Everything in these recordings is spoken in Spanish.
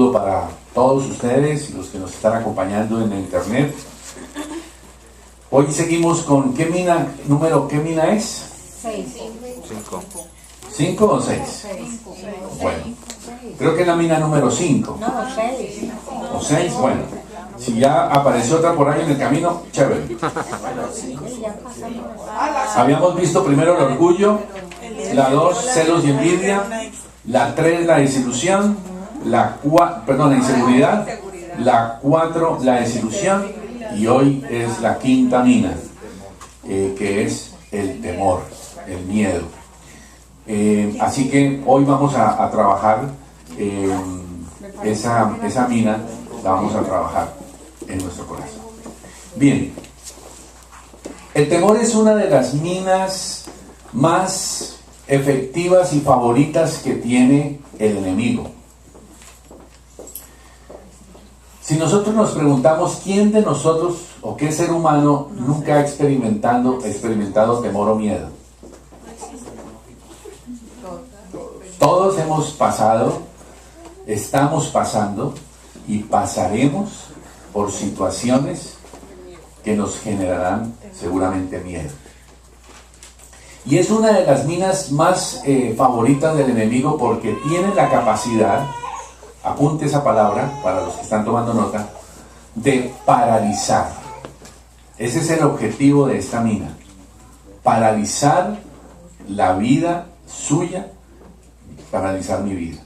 saludo para todos ustedes y los que nos están acompañando en la internet. Hoy seguimos con ¿qué mina es? 6. 5. ¿5 o 6? Bueno, creo que es la mina número 5. No, 6. ¿O 6? Bueno, si ya apareció otra por ahí en el camino, chévere. Habíamos visto primero el orgullo, la 2, celos y envidia, la 3, la desilusión, la inseguridad, la 4, la desilusión, y hoy es la quinta mina, que es el temor, el miedo. Así que hoy vamos a trabajar esa mina, la vamos a trabajar en nuestro corazón. Bien, el temor es una de las minas más efectivas y favoritas que tiene el enemigo. Si nosotros nos preguntamos quién de nosotros o qué ser humano nunca ha experimentado temor o miedo, todos hemos pasado, estamos pasando y pasaremos por situaciones que nos generarán seguramente miedo. Y es una de las minas más favoritas del enemigo porque tiene la capacidad, apunte esa palabra para los que están tomando nota, de paralizar. Ese es el objetivo de esta mina: paralizar la vida suya, paralizar mi vida.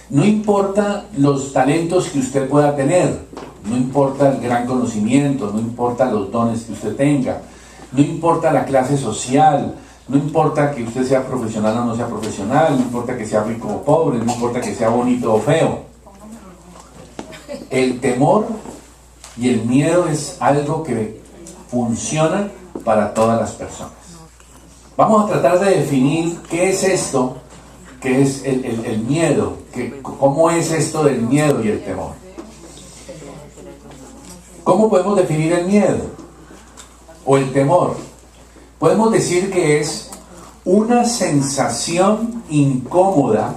No importa los talentos que usted pueda tener, no importa el gran conocimiento, no importa los dones que usted tenga, no importa la clase social, no importa que usted sea profesional o no sea profesional, no importa que sea rico o pobre, no importa que sea bonito o feo. El temor y el miedo es algo que funciona para todas las personas. Vamos a tratar de definir qué es esto, qué es el miedo, cómo es esto del miedo y el temor. ¿Cómo podemos definir el miedo o el temor? Podemos decir que es una sensación incómoda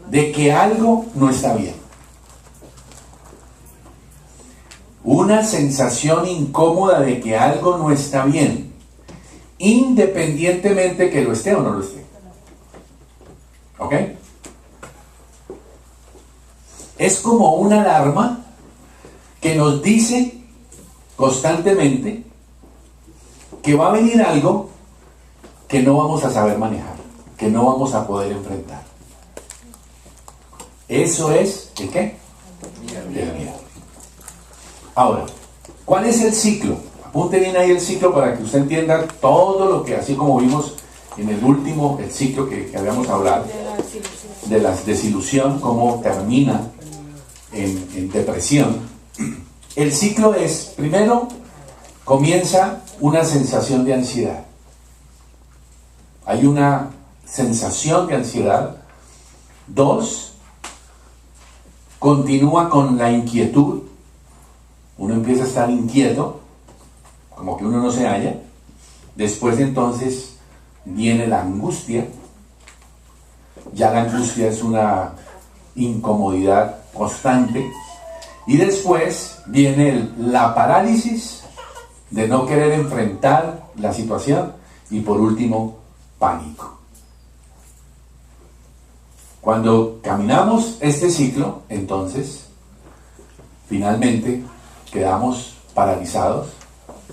de que algo no está bien. Una sensación incómoda de que algo no está bien, independientemente que lo esté o no lo esté. ¿Ok? Es como una alarma que nos dice constantemente que va a venir algo que no vamos a saber manejar, que no vamos a poder enfrentar. Eso es ¿el qué? El miedo. Ahora, ¿cuál es el ciclo? Apunte bien ahí el ciclo para que usted entienda todo lo que, así como vimos en el último, el ciclo que habíamos hablado, de la desilusión, cómo termina en depresión. El ciclo es, primero, comienza una sensación de ansiedad. Hay una sensación de ansiedad. 2, continúa con la inquietud. Uno empieza a estar inquieto, como que uno no se halla. Después entonces viene la angustia. Ya la angustia es una incomodidad constante. Y después viene la parálisis de no querer enfrentar la situación. Y por último, pánico. Cuando caminamos este ciclo, entonces, finalmente quedamos paralizados,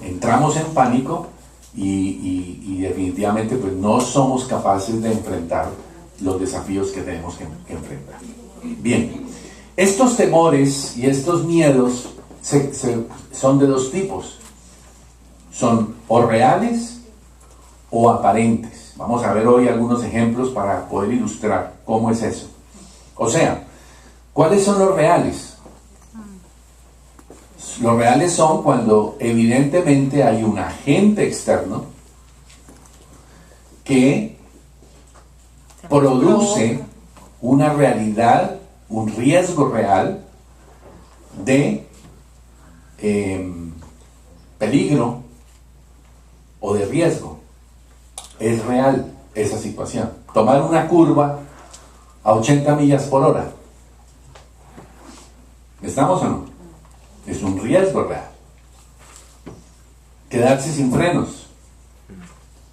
entramos en pánico y definitivamente pues no somos capaces de enfrentar los desafíos que tenemos que enfrentar. Bien, estos temores y estos miedos son de dos tipos. Son o reales o aparentes. Vamos a ver hoy algunos ejemplos para poder ilustrar cómo es eso. O sea, ¿cuáles son los reales? Los reales son cuando evidentemente hay un agente externo que produce una realidad, un riesgo real de peligro o de riesgo. Es real esa situación. Tomar una curva a 80 millas por hora. ¿Estamos o no? Es un riesgo real. Quedarse sin frenos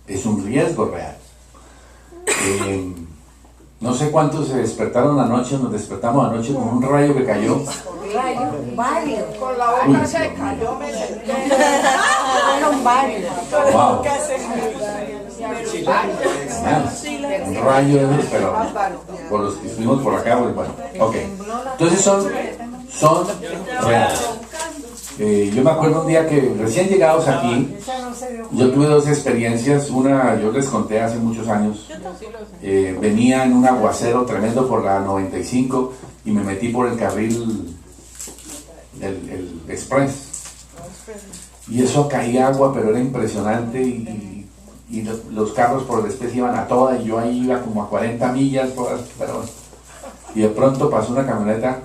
es un riesgo real. No sé cuántos se despertaron anoche, nos despertamos anoche con un rayo que cayó. Varios. Con la boca seca, yo me senté. Fueron varios. Wow. Un rayo de luz, pero por los que estuvimos por acá, pues bueno. Ok. Entonces son reales. Yo me acuerdo un día que recién llegados aquí, yo tuve dos experiencias. Una, yo les conté hace muchos años, venía en un aguacero tremendo por la 95 y me metí por el carril el express, y eso caía agua, pero era impresionante, y los carros por el express iban a toda, y yo ahí iba como a 40 millas, pero, y de pronto pasó una camioneta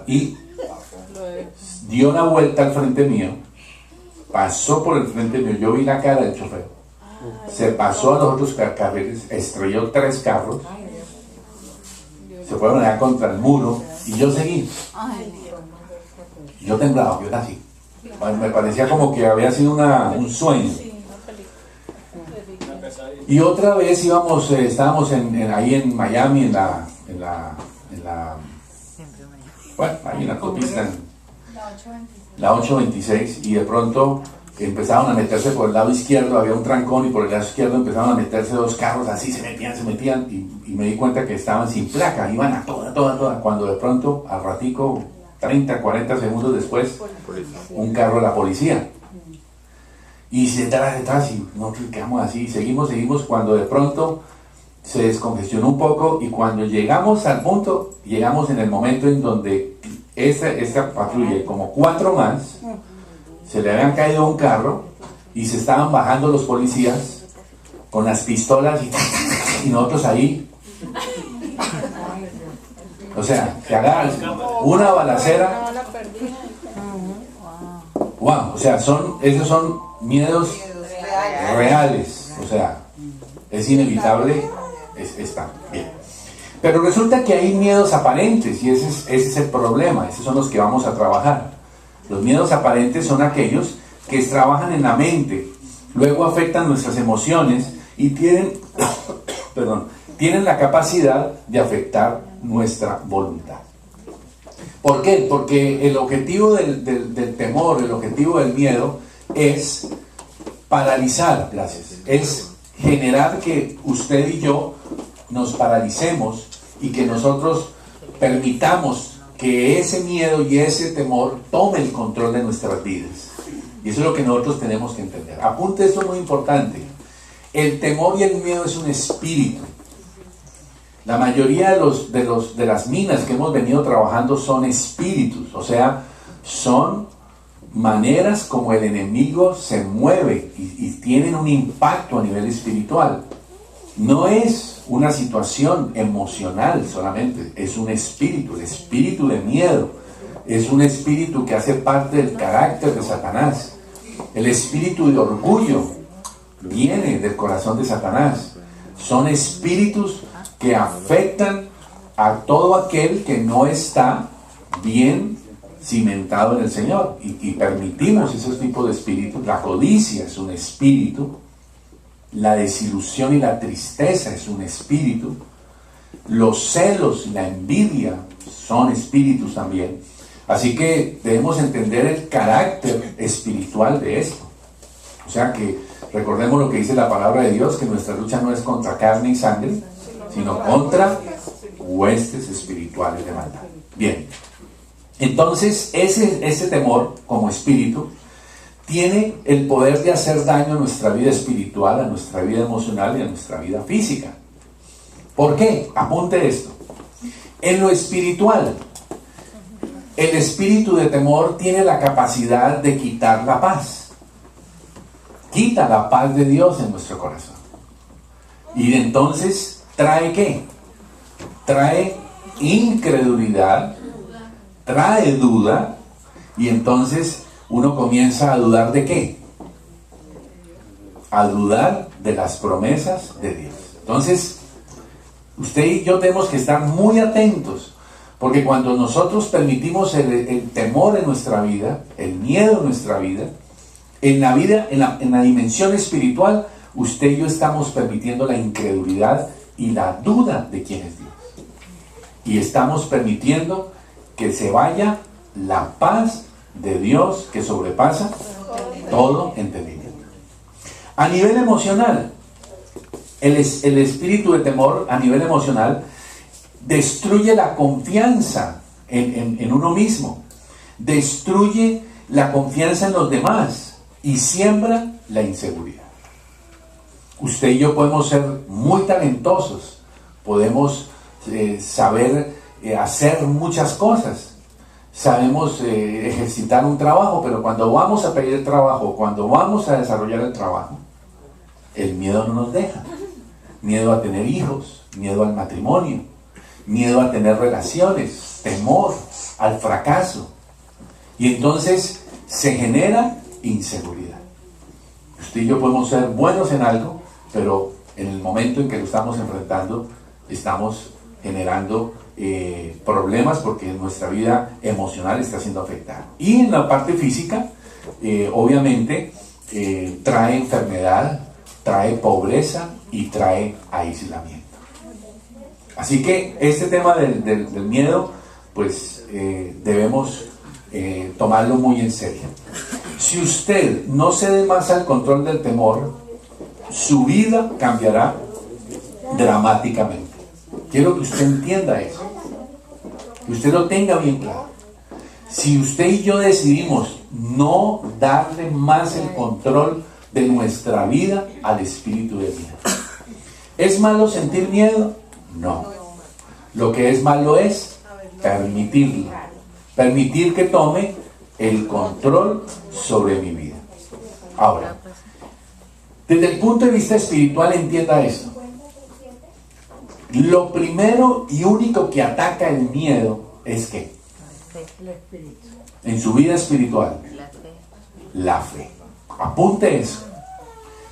y dio una vuelta al frente mío, pasó por el frente mío, yo vi la cara del chofer, se pasó a los otros carriles, estrelló 3 carros, se fueron allá contra el muro, y yo seguí. Yo temblaba, yo era así. Me parecía como que había sido un sueño. Y otra vez estábamos ahí en Miami, bueno, ahí en la autopista, la 826, y de pronto empezaron a meterse por el lado izquierdo, había un trancón, y por el lado izquierdo empezaron a meterse 2 carros, así se metían, y me di cuenta que estaban sin placa, iban a toda, cuando de pronto, al ratico, 30, 40 segundos después, un carro de la policía, y se detrás, y nosotros quedamos así, seguimos, cuando de pronto se descongestionó un poco, y cuando llegamos al punto, llegamos en el momento en donde esta patrulla, como 4 más, se le habían caído un carro, y se estaban bajando los policías con las pistolas, y nosotros ahí. O sea, se agarran una balacera. Wow, o sea, esos son miedos reales. O sea, es inevitable, está bien. Pero resulta que hay miedos aparentes, y ese es el problema. Esos son los que vamos a trabajar. Los miedos aparentes son aquellos que trabajan en la mente, luego afectan nuestras emociones y tienen la capacidad de afectar nuestra voluntad. ¿Por qué? Porque el objetivo del temor, el objetivo del miedo es paralizar, es generar que usted y yo nos paralicemos y que nosotros permitamos que ese miedo y ese temor tome el control de nuestras vidas. Y eso es lo que nosotros tenemos que entender. Apunte esto muy importante. El temor y el miedo es un espíritu. La mayoría de las minas que hemos venido trabajando son espíritus, o sea, son maneras como el enemigo se mueve y tienen un impacto a nivel espiritual. No es una situación emocional solamente, es un espíritu, el espíritu de miedo, es un espíritu que hace parte del carácter de Satanás. El espíritu de orgullo viene del corazón de Satanás. Son espíritus que afectan a todo aquel que no está bien cimentado en el Señor, y permitimos esos tipos de espíritus. La codicia es un espíritu, la desilusión y la tristeza es un espíritu, los celos y la envidia son espíritus también. Así que debemos entender el carácter espiritual de esto. O sea que recordemos lo que dice la palabra de Dios, que nuestra lucha no es contra carne y sangre, sino contra huestes espirituales de maldad. Bien, entonces ese temor como espíritu tiene el poder de hacer daño a nuestra vida espiritual, a nuestra vida emocional y a nuestra vida física. ¿Por qué? Apunte esto. En lo espiritual, el espíritu de temor tiene la capacidad de quitar la paz. Quita la paz de Dios en nuestro corazón. Y entonces, ¿trae qué? Trae incredulidad, trae duda, y entonces uno comienza a dudar ¿de qué? A dudar de las promesas de Dios. Entonces, Usted y yo tenemos que estar muy atentos, porque cuando nosotros permitimos el temor en nuestra vida, el miedo en nuestra vida, en la dimensión espiritual, usted y yo estamos permitiendo la incredulidad y la duda de quién es Dios. Y estamos permitiendo que se vaya la paz de Dios que sobrepasa todo entendimiento. A nivel emocional, el espíritu de temor a nivel emocional destruye la confianza en uno mismo, destruye la confianza en los demás y siembra la inseguridad. Usted y yo podemos ser muy talentosos, podemos saber hacer muchas cosas, sabemos ejercitar un trabajo, pero cuando vamos a pedir el trabajo, cuando vamos a desarrollar el trabajo, el miedo no nos deja. Miedo a tener hijos, miedo al matrimonio, miedo a tener relaciones, temor al fracaso. Y entonces se genera inseguridad. Usted y yo podemos ser buenos en algo, pero en el momento en que lo estamos enfrentando, estamos generando problemas porque nuestra vida emocional está siendo afectada. Y en la parte física, obviamente, trae enfermedad, trae pobreza y trae aislamiento. Así que este tema del miedo, pues debemos tomarlo muy en serio. Si usted no cede más al control del temor, su vida cambiará dramáticamente. Quiero que usted entienda eso, que usted lo tenga bien claro. Si usted y yo decidimos no darle más el control de nuestra vida al espíritu de miedo, ¿es malo sentir miedo? No. Lo que es malo es permitirlo, permitir que tome el control sobre mi vida. Ahora, desde el punto de vista espiritual, entienda esto. Lo primero y único que ataca el miedo es ¿qué? En su vida espiritual, la fe. Apunte eso.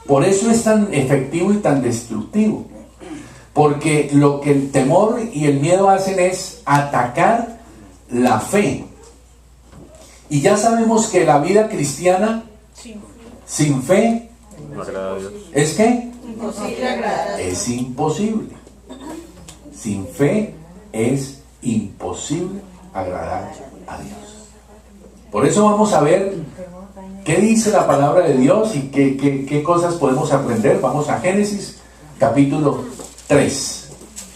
Por eso es tan efectivo y tan destructivo. Porque lo que el temor y el miedo hacen es atacar la fe. Y ya sabemos que la vida cristiana sin fe ¿es qué? Es imposible. Sin fe es imposible agradar a Dios. Por eso vamos a ver qué dice la palabra de Dios y qué cosas podemos aprender. Vamos a Génesis capítulo 3.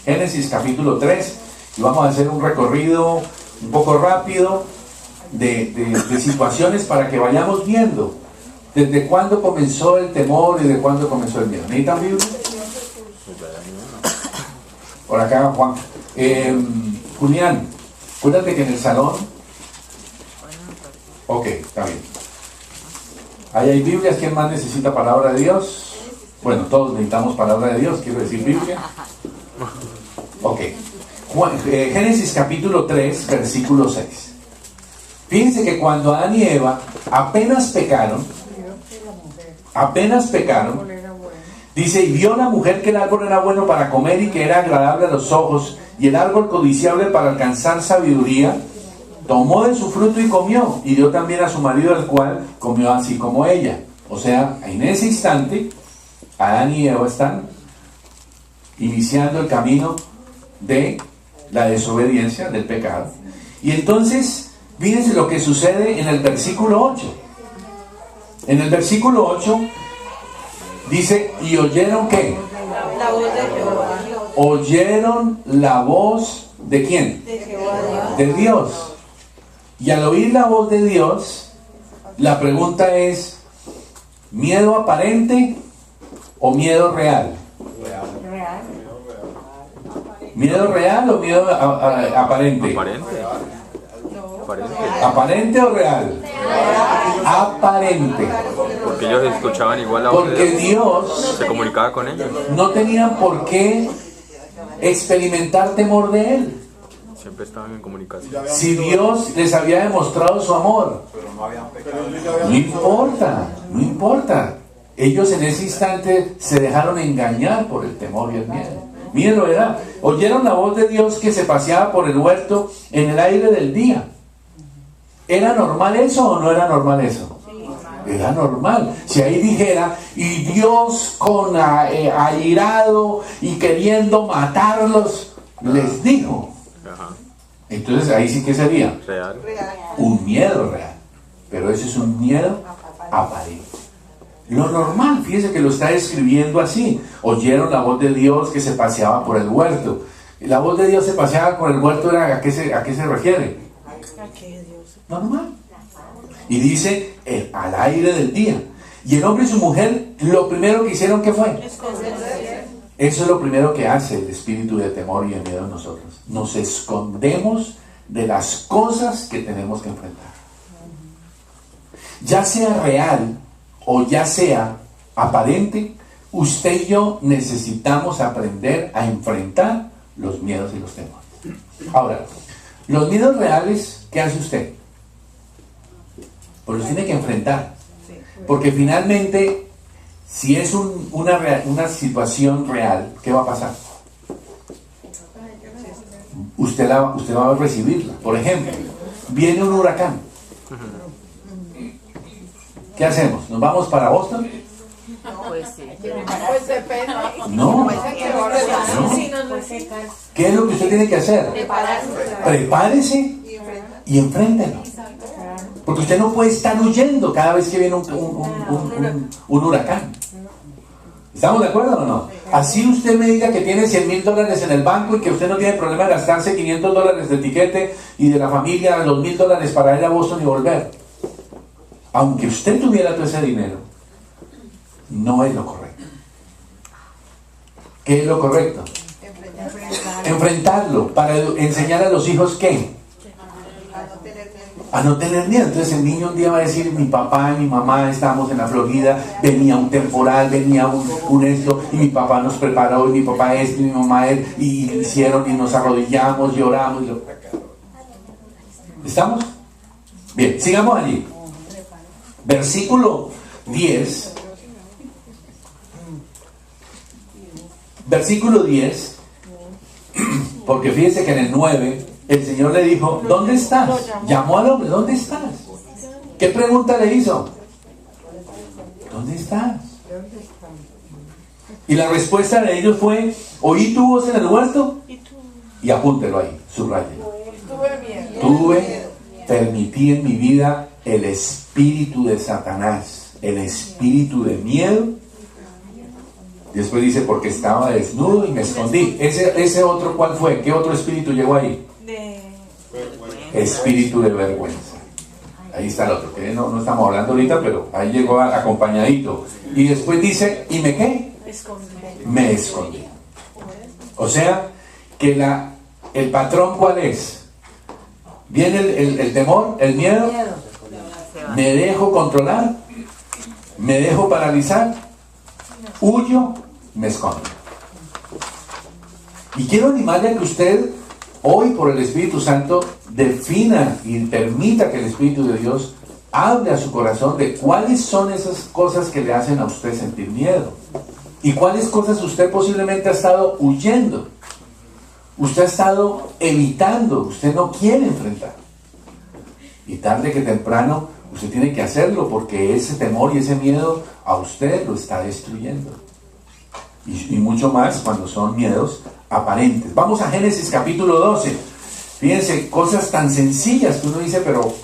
Génesis capítulo 3. Y vamos a hacer un recorrido un poco rápido de situaciones para que vayamos viendo desde cuándo comenzó el temor y desde cuándo comenzó el miedo. ¿Necesitan Biblia? Por acá, Juan. Julián, acuérdate que en el salón. Ok, está bien. Ahí hay Biblias. ¿Quién más necesita palabra de Dios? Bueno, todos necesitamos palabra de Dios, quiero decir Biblia. Ok. Génesis capítulo 3, versículo 6. Fíjense que cuando Adán y Eva apenas pecaron, dice, y vio la mujer que el árbol era bueno para comer y que era agradable a los ojos, y el árbol codiciable para alcanzar sabiduría, tomó de su fruto y comió, y dio también a su marido, el cual comió así como ella. O sea, en ese instante, Adán y Eva están iniciando el camino de la desobediencia, del pecado. Y entonces, fíjense lo que sucede en el versículo 8. En el versículo 8 dice, ¿y oyeron qué? La voz de Jehová. Oyeron la voz ¿de quién? De Jehová. De Dios. Y al oír la voz de Dios, la pregunta es, ¿miedo aparente o miedo real? Real. ¿Miedo real o miedo aparente? ¿Aparente o real? Aparente. Porque ellos escuchaban igual la voz Porque de Dios se comunicaba con ellos. no tenían por qué experimentar temor de Él. Siempre estaban en comunicación. Si Dios les había demostrado su amor, no importa, no importa. Ellos en ese instante se dejaron engañar por el temor y el miedo. Mírenlo, ¿verdad? Oyeron la voz de Dios que se paseaba por el huerto en el aire del día. ¿Era normal eso o no era normal eso? Era normal. Si ahí dijera, y Dios con airado y queriendo matarlos, les dijo. Ajá. Entonces ahí sí que sería Real. un miedo real. Pero ese es un miedo aparente. Lo normal, fíjese que lo está escribiendo así. Oyeron la voz de Dios que se paseaba por el huerto. La voz de Dios se paseaba por el huerto, ¿a qué se refiere? Normal. Y dice, al aire del día. Y el hombre y su mujer, lo primero que hicieron, ¿qué fue? Eso es lo primero que hace el espíritu de temor y de miedo en nosotros. Nos escondemos de las cosas que tenemos que enfrentar. Ya sea real o ya sea aparente, usted y yo necesitamos aprender a enfrentar los miedos y los temores. Ahora, los miedos reales, ¿qué hace usted? Pues los tiene que enfrentar. Porque finalmente, si es una situación real, ¿qué va a pasar? Usted va a recibirla. Por ejemplo, viene un huracán. ¿Qué hacemos? ¿Nos vamos para Boston? Pues sí. Pues depende. No. ¿Qué es lo que usted tiene que hacer? Prepárese y enfréntelo. Porque usted no puede estar huyendo cada vez que viene un huracán. ¿Estamos de acuerdo o no? Así usted me diga que tiene $100,000 en el banco y que usted no tiene problema de gastarse $500 de tiquete y de la familia $2,000 para ir a Boston y volver. Aunque usted tuviera todo ese dinero, no es lo correcto. ¿Qué es lo correcto? Enfrentarlo para enseñar a los hijos ¿qué? A no tener miedo. Entonces el niño un día va a decir, mi papá y mi mamá estábamos en la Florida, venía un temporal, venía un esto, y mi papá nos preparó, y mi papá esto, y mi mamá esto, y hicieron, y nos arrodillamos, lloramos. ¿Estamos? Bien, sigamos allí. Versículo 10. Versículo 10. Porque fíjense que en el 9 el Señor le dijo, ¿dónde estás? Llamó al hombre, ¿dónde estás? ¿Qué pregunta le hizo? ¿Dónde estás? Y la respuesta de ellos fue, ¿oí tu voz en el huerto? Y apúntelo ahí, subrayelo. Permití en mi vida el espíritu de Satanás, el espíritu de miedo. Después dice, porque estaba desnudo y me escondí. Ese otro, ¿cuál fue? ¿Qué otro espíritu llegó ahí? Espíritu de vergüenza. Ahí está el otro, que no estamos hablando ahorita, pero ahí llegó acompañadito. Y después dice, ¿y me qué? Me escondí. O sea, que el patrón, ¿cuál es? Viene el temor, el miedo. Me dejo controlar, me dejo paralizar, huyo, me escondo. Y quiero animarle a que usted hoy, por el Espíritu Santo, defina y permita que el Espíritu de Dios hable a su corazón de cuáles son esas cosas que le hacen a usted sentir miedo y cuáles cosas usted posiblemente ha estado huyendo, usted ha estado evitando, usted no quiere enfrentar. Y tarde que temprano usted tiene que hacerlo, porque ese temor y ese miedo a usted lo está destruyendo. Y mucho más cuando son miedos aparentes. Vamos a Génesis capítulo 12. Fíjense, cosas tan sencillas que uno dice, pero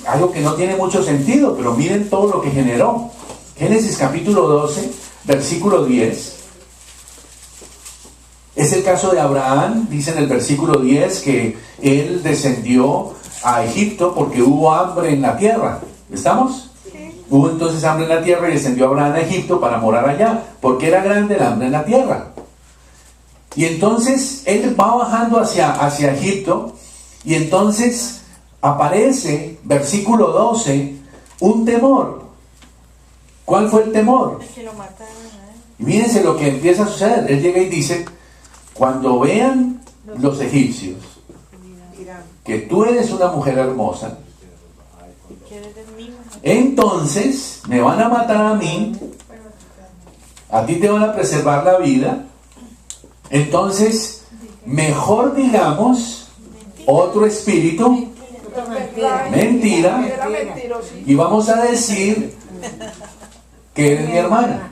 algo que no tiene mucho sentido, pero miren todo lo que generó. Génesis capítulo 12, versículo 10. Es el caso de Abraham. Dice en el versículo 10 que él descendió a Egipto porque hubo hambre en la tierra. ¿Estamos? Sí. Hubo entonces hambre en la tierra y descendió Abraham a Egipto para morar allá, porque era grande el hambre en la tierra. Y entonces él va bajando hacia Egipto, y entonces aparece, versículo 12, un temor. ¿Cuál fue el temor? Que lo mataron, y mírense lo que empieza a suceder. Él llega y dice, cuando vean los egipcios que tú eres una mujer hermosa, entonces me van a matar a mí, a ti te van a preservar la vida, Entonces, mejor digamos otro espíritu, mentira, y vamos a decir que eres mi hermana.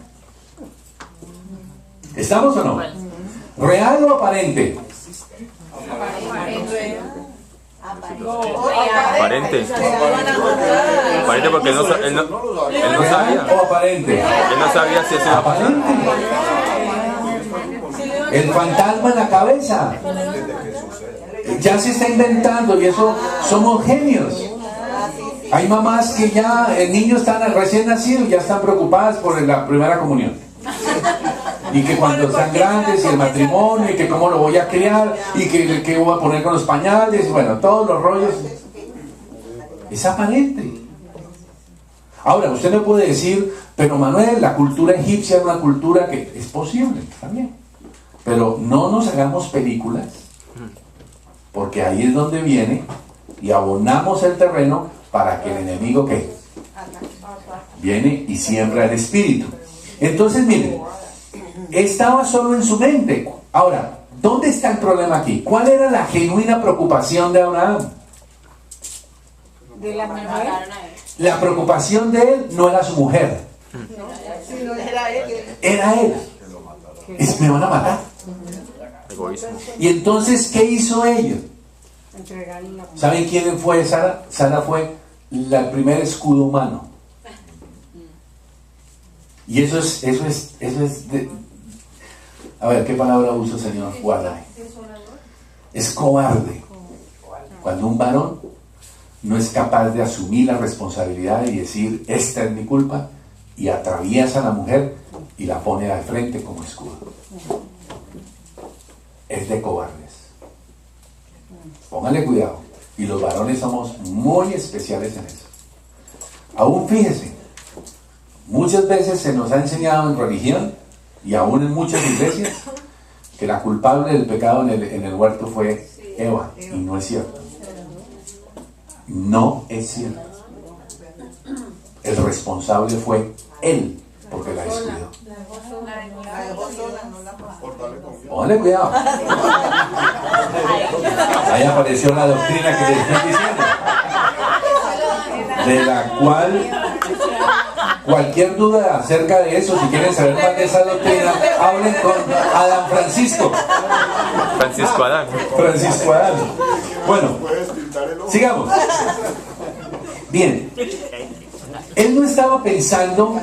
¿Estamos o no? ¿Real o aparente? Aparente. Aparente porque él no sabía. ¿Real o aparente? Él no sabía si eso. Aparente. El fantasma en la cabeza. Ya se está inventando y eso somos genios. Hay mamás que ya, el niño está recién nacido y ya están preocupadas por la primera comunión. Y que cuando están grandes y el matrimonio y que cómo lo voy a criar y que voy a poner con los pañales, y bueno, todos los rollos. Es aparente. Ahora, usted me puede decir, pero Manuel, la cultura egipcia es una cultura que es posible, también. Pero no nos hagamos películas, porque ahí es donde viene y abonamos el terreno para que el enemigo ¿qué? Viene y siembra el espíritu. Entonces, miren, estaba solo en su mente. Ahora, ¿dónde está el problema aquí? ¿Cuál era la genuina preocupación de Abraham? De la mujer. La preocupación de él no era su mujer, era él. Me van a matar. Egoísmo. Y entonces, ¿qué hizo ella? Entregarle la ¿Saben quién fue Sara? Sara fue el primer escudo humano. Y eso es a ver, ¿qué palabra uso, Señor? Guárdame. Es cobarde. Cuando un varón no es capaz de asumir la responsabilidad y decir, esta es mi culpa, y atraviesa a la mujer y la pone al frente como escudo. Es de cobardes. Póngale cuidado. Y los varones somos muy especiales en eso. Aún fíjese, muchas veces se nos ha enseñado en religión y aún en muchas iglesias que la culpable del pecado en el huerto fue Eva, y no es cierto. No es cierto. El responsable fue él, porque la descuidó. Póngale cuidado. Ahí apareció la doctrina que les estoy diciendo, de la cual cualquier duda acerca de eso, si quieren saber más de esa doctrina, hablen con Adán Francisco. Francisco Adán. Francisco Adán. Bueno, sigamos. Bien. Él no estaba pensando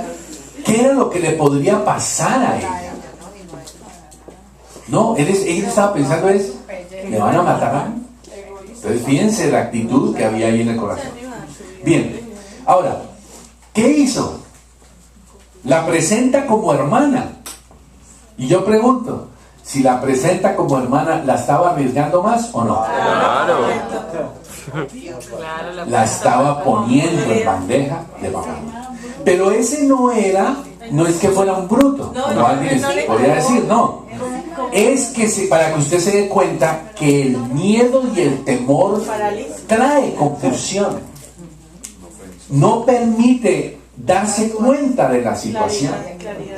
qué era lo que le podría pasar a ella. No, él estaba pensando ¿me van a matar? Entonces fíjense la actitud que había ahí en el corazón. Bien, ahora, ¿qué hizo? La presenta como hermana. Y yo pregunto, si la presenta como hermana, ¿la estaba arriesgando más o no? Claro. La estaba poniendo en bandeja de papá. Pero ese no es que fuera un bruto, como alguien podría decir, no. Es que para que usted se dé cuenta que el miedo y el temor trae confusión. No permite darse cuenta de la situación.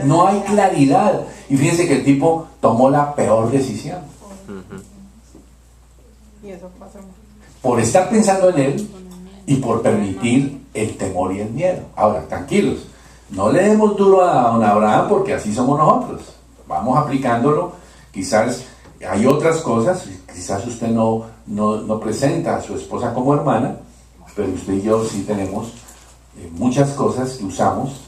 No hay claridad. Y fíjense que el tipo tomó la peor decisión. Por estar pensando en él y por permitir el temor y el miedo. Ahora, tranquilos, no le demos duro a don Abraham porque así somos nosotros. Vamos aplicándolo. Quizás hay otras cosas, quizás usted no presenta a su esposa como hermana, pero usted y yo sí tenemos muchas cosas que usamos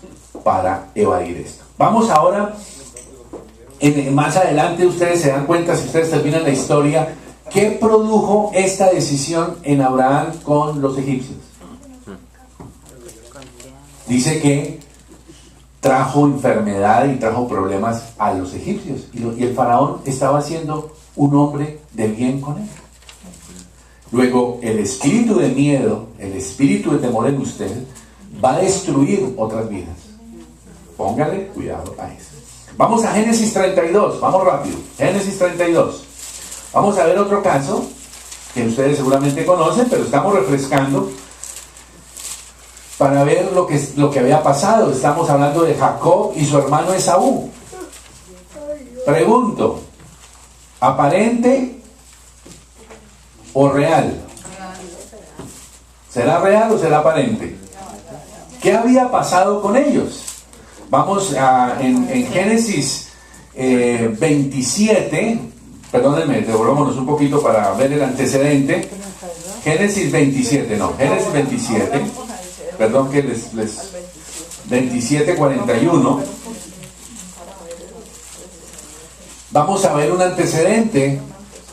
para evadir esto. Vamos ahora, más adelante ustedes se dan cuenta, si ustedes terminan la historia, ¿qué produjo esta decisión en Abraham con los egipcios? Dice que trajo enfermedad y trajo problemas a los egipcios. Y el faraón estaba siendo un hombre de bien con él. Luego, el espíritu de miedo, el espíritu de temor en usted, va a destruir otras vidas. Póngale cuidado a eso. Vamos a Génesis 32, vamos rápido. Génesis 32. Vamos a ver otro caso que ustedes seguramente conocen, pero estamos refrescando para ver lo que había pasado. Estamos hablando de Jacob y su hermano Esaú. Pregunto, ¿Aparente o real? ¿Será real o será aparente? ¿Qué había pasado con ellos? Vamos en Génesis 27, perdónenme, devolvámonos un poquito para ver el antecedente. Génesis 27, perdón que les 27:41. Vamos a ver un antecedente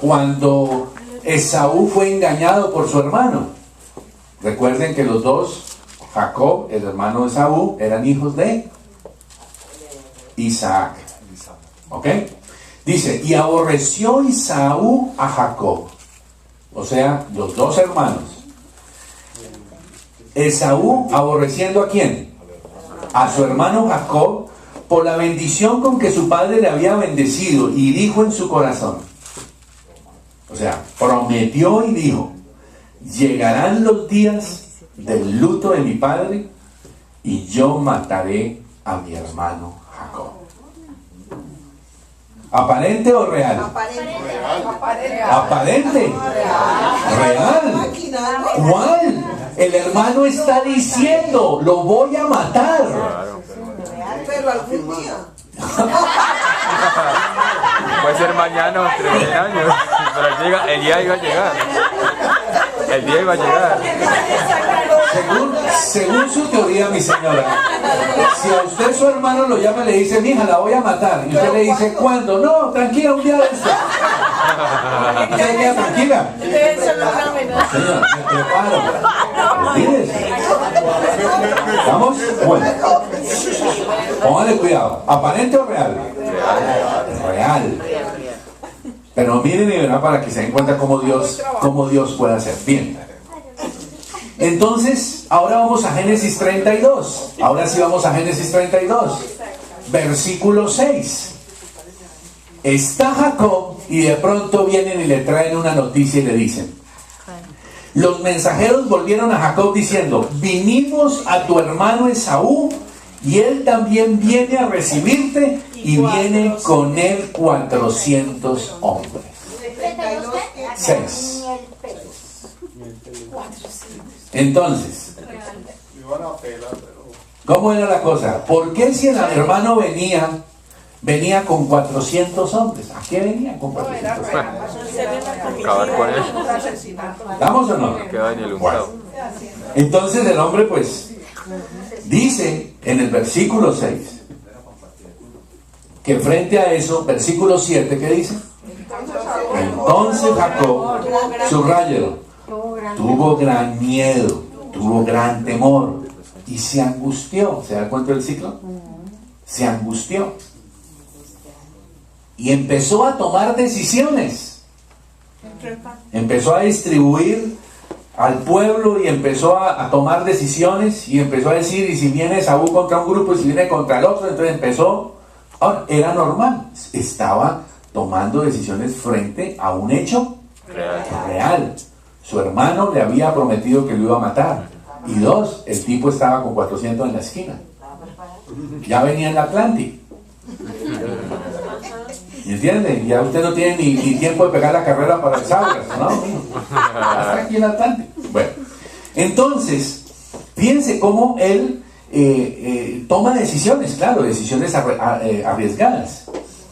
cuando Esaú fue engañado por su hermano. Recuerden que los dos, Jacob, el hermano de Esaú, eran hijos de Isaac. ¿Ok? Dice, y aborreció Esaú a Jacob. O sea, los dos hermanos. Esaú aborreciendo ¿a quién? A su hermano Jacob, por la bendición con que su padre le había bendecido, y dijo en su corazón, o sea, prometió y dijo, llegarán los días del luto de mi padre y yo mataré a mi hermano Jacob. ¿Aparente o real? Aparente. Real. ¿Cuál? El hermano está diciendo, lo voy a matar. Pero algún día. Puede ser mañana o 3.000 años, pero el día iba a llegar. El día iba a llegar. Según su teoría, mi señora, si a usted su hermano lo llama y le dice, mija, la voy a matar, y usted le dice, ¿cuándo? No, tranquila, un día de esto. ¿Usted queda tranquila? Señora, me preparo. Olvídese. ¿Estamos? Bueno. Póngale cuidado. ¿Aparente o real? Real. Pero miren y verán para que se den cuenta cómo Dios puede hacer. Bien. Entonces, ahora vamos a Génesis 32. Ahora sí vamos a Génesis 32. Versículo 6. Está Jacob y de pronto vienen y le traen una noticia y le dicen, los mensajeros volvieron a Jacob diciendo, vinimos a tu hermano Esaú y él también viene a recibirte y viene con él 400 hombres. 6. Entonces, ¿cómo era la cosa? ¿Por qué si el hermano venía con 400 hombres? ¿A qué venía con 400 hombres? Acabar con él. ¿Damos o no? Queda en el untado. Entonces el hombre pues dice en el versículo 6 que frente a eso, versículo 7, ¿qué dice? Entonces Jacob, subráyelo, tuvo gran miedo, tuvo gran temor y se angustió. ¿Se da cuenta del ciclo? Se angustió y empezó a tomar decisiones. Empezó a distribuir al pueblo y empezó a tomar decisiones y empezó a decir, y si viene Esaú contra un grupo y si viene contra el otro, entonces empezó. Ahora, era normal, estaba tomando decisiones frente a un hecho real. Su hermano le había prometido que lo iba a matar. Y 2, el tipo estaba con 400 en la esquina. Ya venía en la Atlantic. ¿Me entiende? Ya usted no tiene ni tiempo de pegar la carrera para el Sauras, ¿no? Ya está aquí en la Atlantic. Bueno, entonces, fíjense cómo él toma decisiones, claro, decisiones arriesgadas.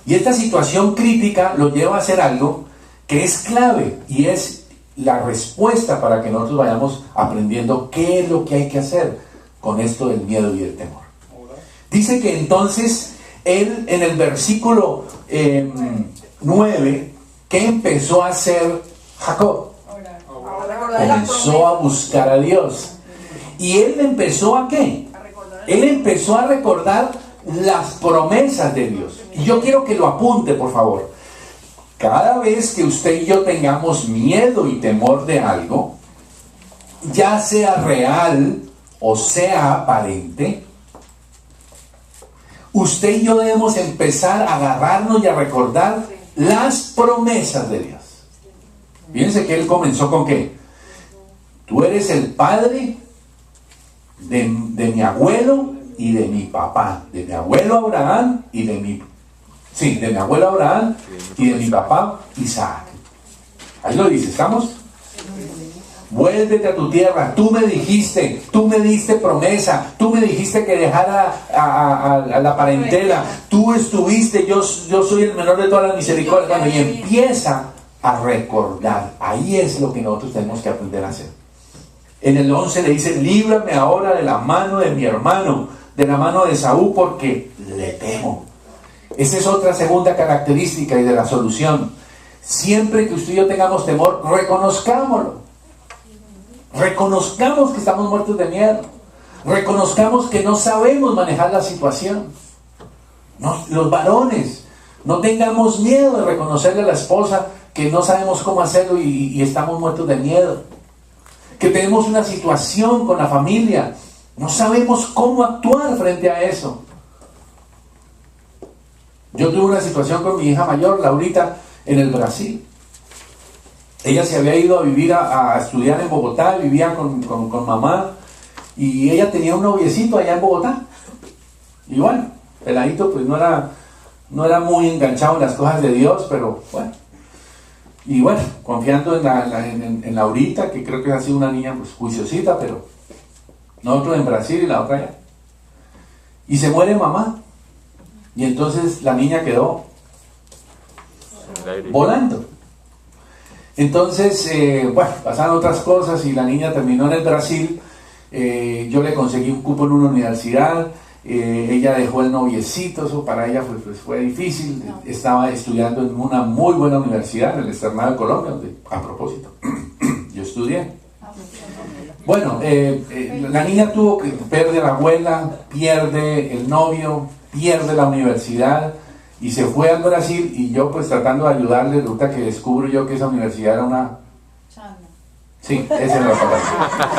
Y esta situación crítica lo lleva a hacer algo que es clave y es la respuesta para que nosotros vayamos aprendiendo qué es lo que hay que hacer con esto del miedo y el temor. Dice que entonces él en el versículo 9, ¿qué empezó a hacer Jacob? Comenzó a buscar a Dios. ¿Y él empezó a qué? Él empezó a recordar las promesas de Dios. Y yo quiero que lo apunte, por favor. Cada vez que usted y yo tengamos miedo y temor de algo, ya sea real o sea aparente, usted y yo debemos empezar a agarrarnos y a recordar las promesas de Dios. Fíjense que él comenzó con ¿qué? Tú eres el padre de mi abuelo y de mi papá, de mi abuelo Abraham y de mi Sí, de mi abuelo Abraham y de mi papá Isaac. Ahí lo dice, ¿estamos? Vuélvete a tu tierra, tú me diste promesa, tú me dijiste que dejara a la parentela, tú estuviste, yo soy el menor de todas las misericordias. Cuando y empieza a recordar, ahí es lo que nosotros tenemos que aprender a hacer. En el 11 le dice, líbrame ahora de la mano de mi hermano, de la mano de Saúl, porque le temo. Esa es otra segunda característica y de la solución. Siempre que usted y yo tengamos temor, reconozcámoslo. Reconozcamos que estamos muertos de miedo. Reconozcamos que no sabemos manejar la situación. No, los varones, no tengamos miedo de reconocerle a la esposa que no sabemos cómo hacerlo y estamos muertos de miedo. Que tenemos una situación con la familia, no sabemos cómo actuar frente a eso. Yo tuve una situación con mi hija mayor, Laurita, en el Brasil. Ella se había ido a vivir a estudiar en Bogotá, vivía con mamá, y ella tenía un noviecito allá en Bogotá. Y bueno, peladito pues no era muy enganchado en las cosas de Dios, pero bueno. Y bueno, confiando en Laurita, que creo que ha sido una niña pues juiciosita, pero nosotros en Brasil y la otra allá. Y se muere mamá. Y entonces la niña quedó volando. Entonces, bueno, pasaron otras cosas y la niña terminó en el Brasil. Yo le conseguí un cupo en una universidad. Ella dejó el noviecito, eso para ella pues fue difícil. Estaba estudiando en una muy buena universidad, en el Externado de Colombia, donde, a propósito, yo estudié. Bueno, la niña tuvo que perder a la abuela, pierde el novio, pierde la universidad y se fue al Brasil, y yo pues tratando de ayudarle, resulta que descubro yo que esa universidad era una... Sí, esa es la palabra.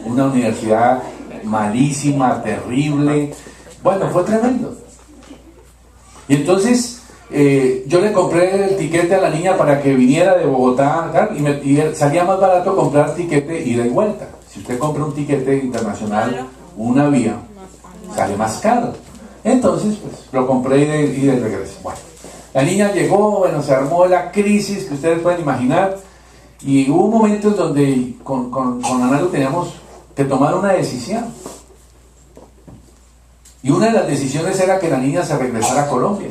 Una universidad malísima, terrible. Bueno, fue tremendo. Y entonces yo le compré el tiquete a la niña para que viniera de Bogotá, y salía más barato comprar tiquete ida y vuelta. Si usted compra un tiquete internacional, una vía, sale más caro. Entonces pues lo compré y de regreso. Bueno, la niña llegó, bueno, se armó la crisis que ustedes pueden imaginar, y hubo momentos donde con Ana teníamos que tomar una decisión. Y una de las decisiones era que la niña se regresara a Colombia.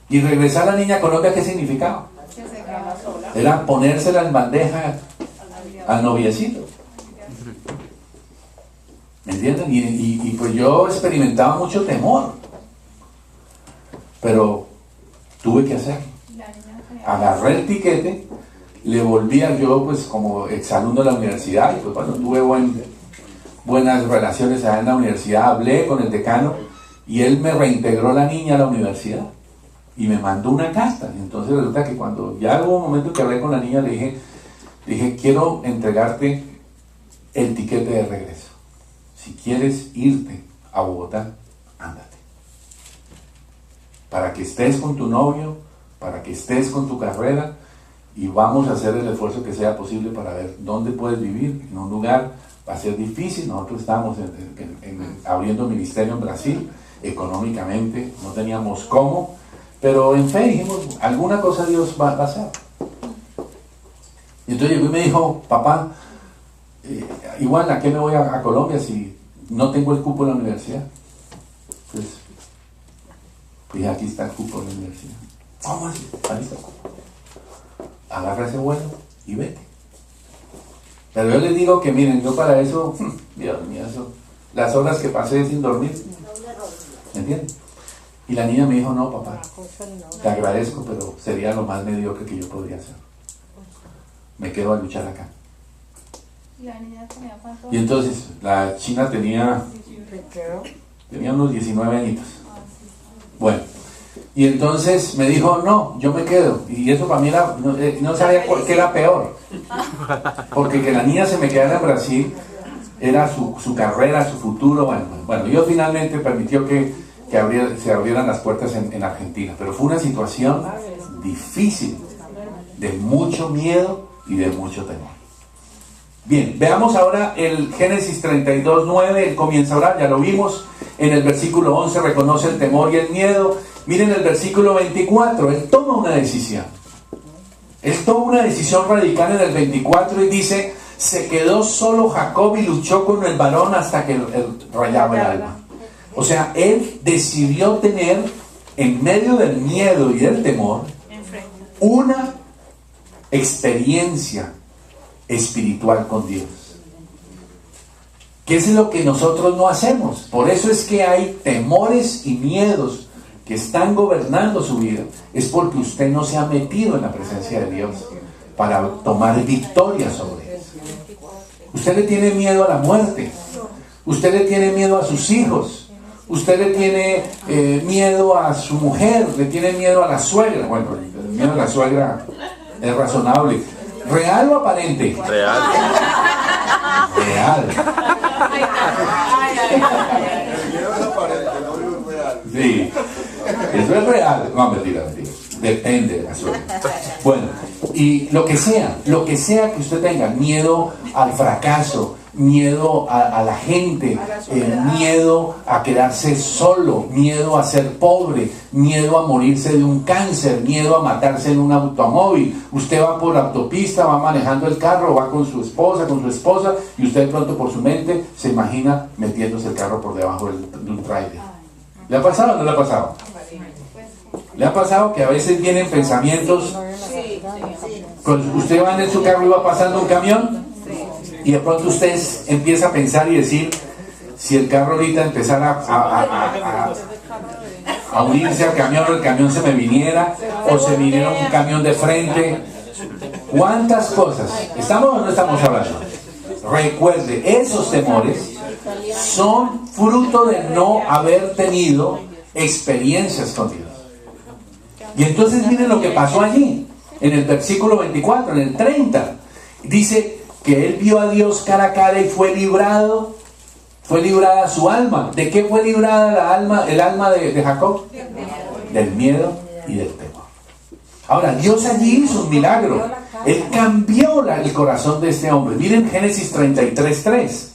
Y regresar a la niña a Colombia, ¿qué significaba? Era ponérsela en bandeja al noviecito. ¿Me entienden? Y pues yo experimentaba mucho temor. Pero tuve que hacerlo. Agarré el tiquete, le volvía yo pues como exalumno de la universidad, y pues bueno, tuve buenas relaciones allá en la universidad, hablé con el decano y él me reintegró la niña a la universidad y me mandó una carta. Entonces resulta que cuando ya hubo un momento que hablé con la niña, le dije quiero entregarte el tiquete de regreso. Si quieres irte a Bogotá, ándate. Para que estés con tu novio, para que estés con tu carrera, y vamos a hacer el esfuerzo que sea posible para ver dónde puedes vivir. En un lugar va a ser difícil. Nosotros estábamos abriendo ministerio en Brasil, económicamente no teníamos cómo, pero en fe dijimos, alguna cosa Dios va a hacer. Y entonces llegó y me dijo, papá, igual, ¿a qué me voy a Colombia si no tengo el cupo en la universidad? Entonces dije, aquí está el cupo en la universidad. ¿Cómo así? Ahí está el cupo. Agarra ese vuelo y vete. Pero yo les digo que miren, yo para eso, Dios mío, las horas que pasé sin dormir, ¿me entienden? Y la niña me dijo, no papá, te agradezco, pero sería lo más mediocre que yo podría hacer. Me quedo a luchar acá. Y entonces la china tenía unos 19 añitos. Bueno, y entonces me dijo, no, yo me quedo. Y eso para mí era, no sabía qué era peor. Porque que la niña se me quedara en Brasil era su carrera, su futuro. Bueno, yo finalmente permitió que se abrieran las puertas en Argentina. Pero fue una situación difícil, de mucho miedo y de mucho temor. Bien, veamos ahora el Génesis 32:9, él comienza a orar, ya lo vimos. En el versículo 11 reconoce el temor y el miedo. Miren el versículo 24, él toma una decisión. Él toma una decisión radical en el 24 y dice: se quedó solo Jacob y luchó con el varón hasta que él rayaba el alma. O sea, él decidió tener, en medio del miedo y del temor, una experiencia espiritual con Dios. ¿Qué es lo que nosotros no hacemos? Por eso es que hay temores y miedos que están gobernando su vida. Es porque usted no se ha metido en la presencia de Dios para tomar victoria sobre él. Usted le tiene miedo a la muerte. Usted le tiene miedo a sus hijos. Usted le tiene miedo a su mujer. Le tiene miedo a la suegra. Bueno, el miedo a la suegra es razonable. ¿Real o aparente? Real. Real. Sí, eso es real. No, mentira. Depende de la suegra. Bueno, y lo que sea que usted tenga, miedo al fracaso, miedo a la gente, miedo a quedarse solo, miedo a ser pobre, miedo a morirse de un cáncer, miedo a matarse en un automóvil. Usted va por la autopista, va manejando el carro, va con su esposa, y usted de pronto por su mente se imagina metiéndose el carro por debajo de un tráiler. ¿Le ha pasado o no le ha pasado? ¿Le ha pasado que a veces vienen pensamientos? Usted va en su carro y va pasando un camión y de pronto usted empieza a pensar y decir: si el carro ahorita empezara a unirse al camión, o el camión se me viniera, o se viniera un camión de frente. ¿Cuántas cosas? ¿Estamos o no estamos hablando? Recuerde, esos temores son fruto de no haber tenido experiencias con Dios. Y entonces miren lo que pasó allí, en el versículo 24, en el 30. Dice que él vio a Dios cara a cara y fue librada su alma. ¿De qué fue librada el alma de Jacob? Del miedo y del temor. Ahora, Dios allí hizo un milagro. Él cambió el corazón de este hombre. Miren Génesis 33:3.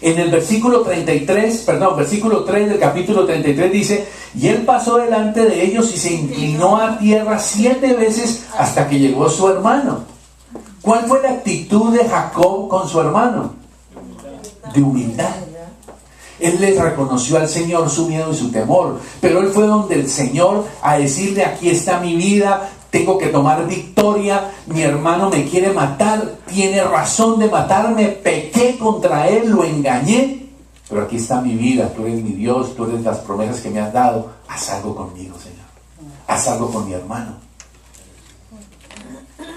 En el versículo 3 del capítulo 33 dice: y él pasó delante de ellos y se inclinó a tierra 7 veces hasta que llegó su hermano. ¿Cuál fue la actitud de Jacob con su hermano? De humildad. Él le reconoció al Señor su miedo y su temor, pero él fue donde el Señor a decirle: aquí está mi vida, tengo que tomar victoria, mi hermano me quiere matar, tiene razón de matarme, pequé contra él, lo engañé, pero aquí está mi vida, tú eres mi Dios, tú eres las promesas que me has dado, haz algo conmigo, Señor, haz algo con mi hermano.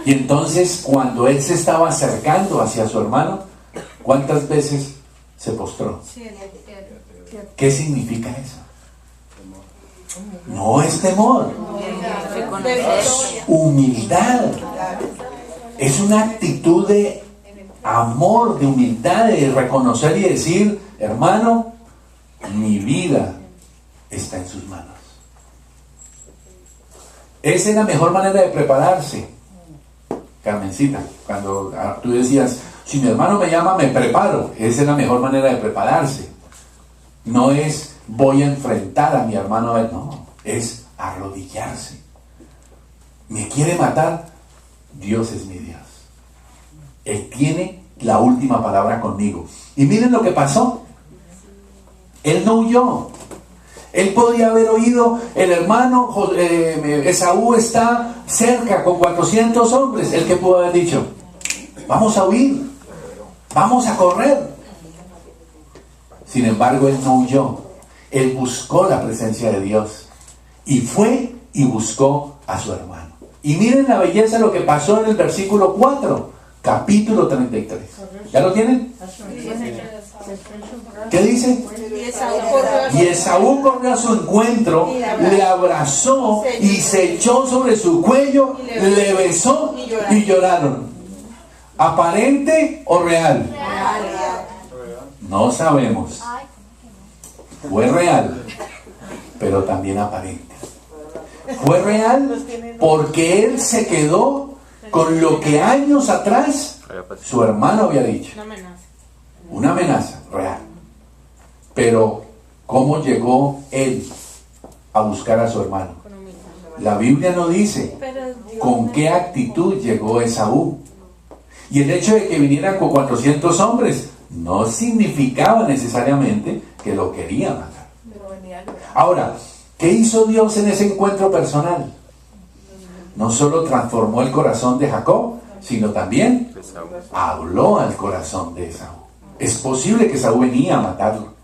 Y entonces, cuando él se estaba acercando hacia su hermano, ¿cuántas veces se postró? ¿Qué significa eso? No es temor, es humildad. Es una actitud de amor, de humildad, de reconocer y decir: hermano, mi vida está en sus manos. Esa es la mejor manera de prepararse, Carmencita. Cuando tú decías: si mi hermano me llama, me preparo. Esa es la mejor manera de prepararse. No es voy a enfrentar a mi hermano, no, es arrodillarse. ¿Me quiere matar? Dios es mi Dios. Él tiene la última palabra conmigo. Y miren lo que pasó. Él no huyó. Él podía haber oído: el hermano Esaú está cerca con 400 hombres. ¿Él qué pudo haber dicho? Vamos a huir, vamos a correr. Sin embargo, él no huyó. Él buscó la presencia de Dios y fue y buscó a su hermano. Y miren la belleza de lo que pasó en el versículo 4, capítulo 33. ¿Ya lo tienen? ¿Qué dice? Y Esaú corrió a su encuentro, le abrazó y se echó sobre su cuello, le besó y lloraron. ¿Aparente o real? No sabemos. Fue real, pero también aparente. Fue real porque él se quedó con lo que años atrás Su hermano había dicho. Una amenaza. Una amenaza real. Pero, ¿cómo llegó él a buscar a su hermano? Con humildad. La Biblia no dice Pero con qué actitud llegó Esaú. Y el hecho de que vinieran con 400 hombres no significaba necesariamente que lo quería matar. Ahora, ¿qué hizo Dios en ese encuentro personal? No solo transformó el corazón de Jacob, sino también habló al corazón de Esaú. Es posible que Esaú venía a matarlo.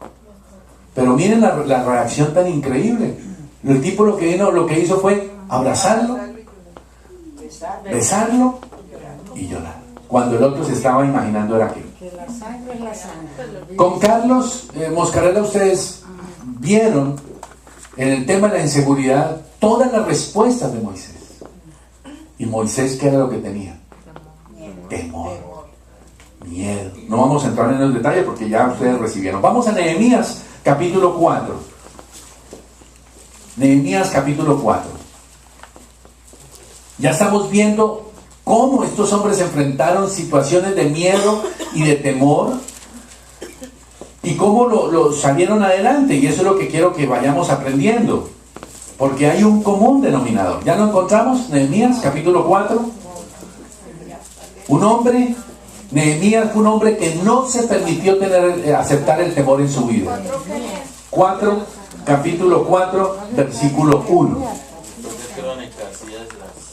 Pero miren la reacción tan increíble. El tipo lo que hizo fue abrazarlo, besarlo y llorar. Cuando el otro se estaba imaginando era aquello. que la sangre es la sangre. Con Carlos Moscarella ustedes vieron en el tema de la inseguridad todas las respuestas de Moisés. ¿Y Moisés qué era lo que tenía? Temor, miedo. No vamos a entrar en los detalles porque ya ustedes recibieron. Vamos a Nehemías capítulo 4. Nehemías capítulo 4. Ya estamos viendo cómo estos hombres enfrentaron situaciones de miedo y de temor y cómo lo salieron adelante. Y eso es lo que quiero que vayamos aprendiendo, porque hay un común denominador. ¿Ya lo encontramos? Nehemías capítulo 4. Un hombre, Nehemías fue un hombre que no se permitió aceptar el temor en su vida. 4, capítulo 4, versículo 1.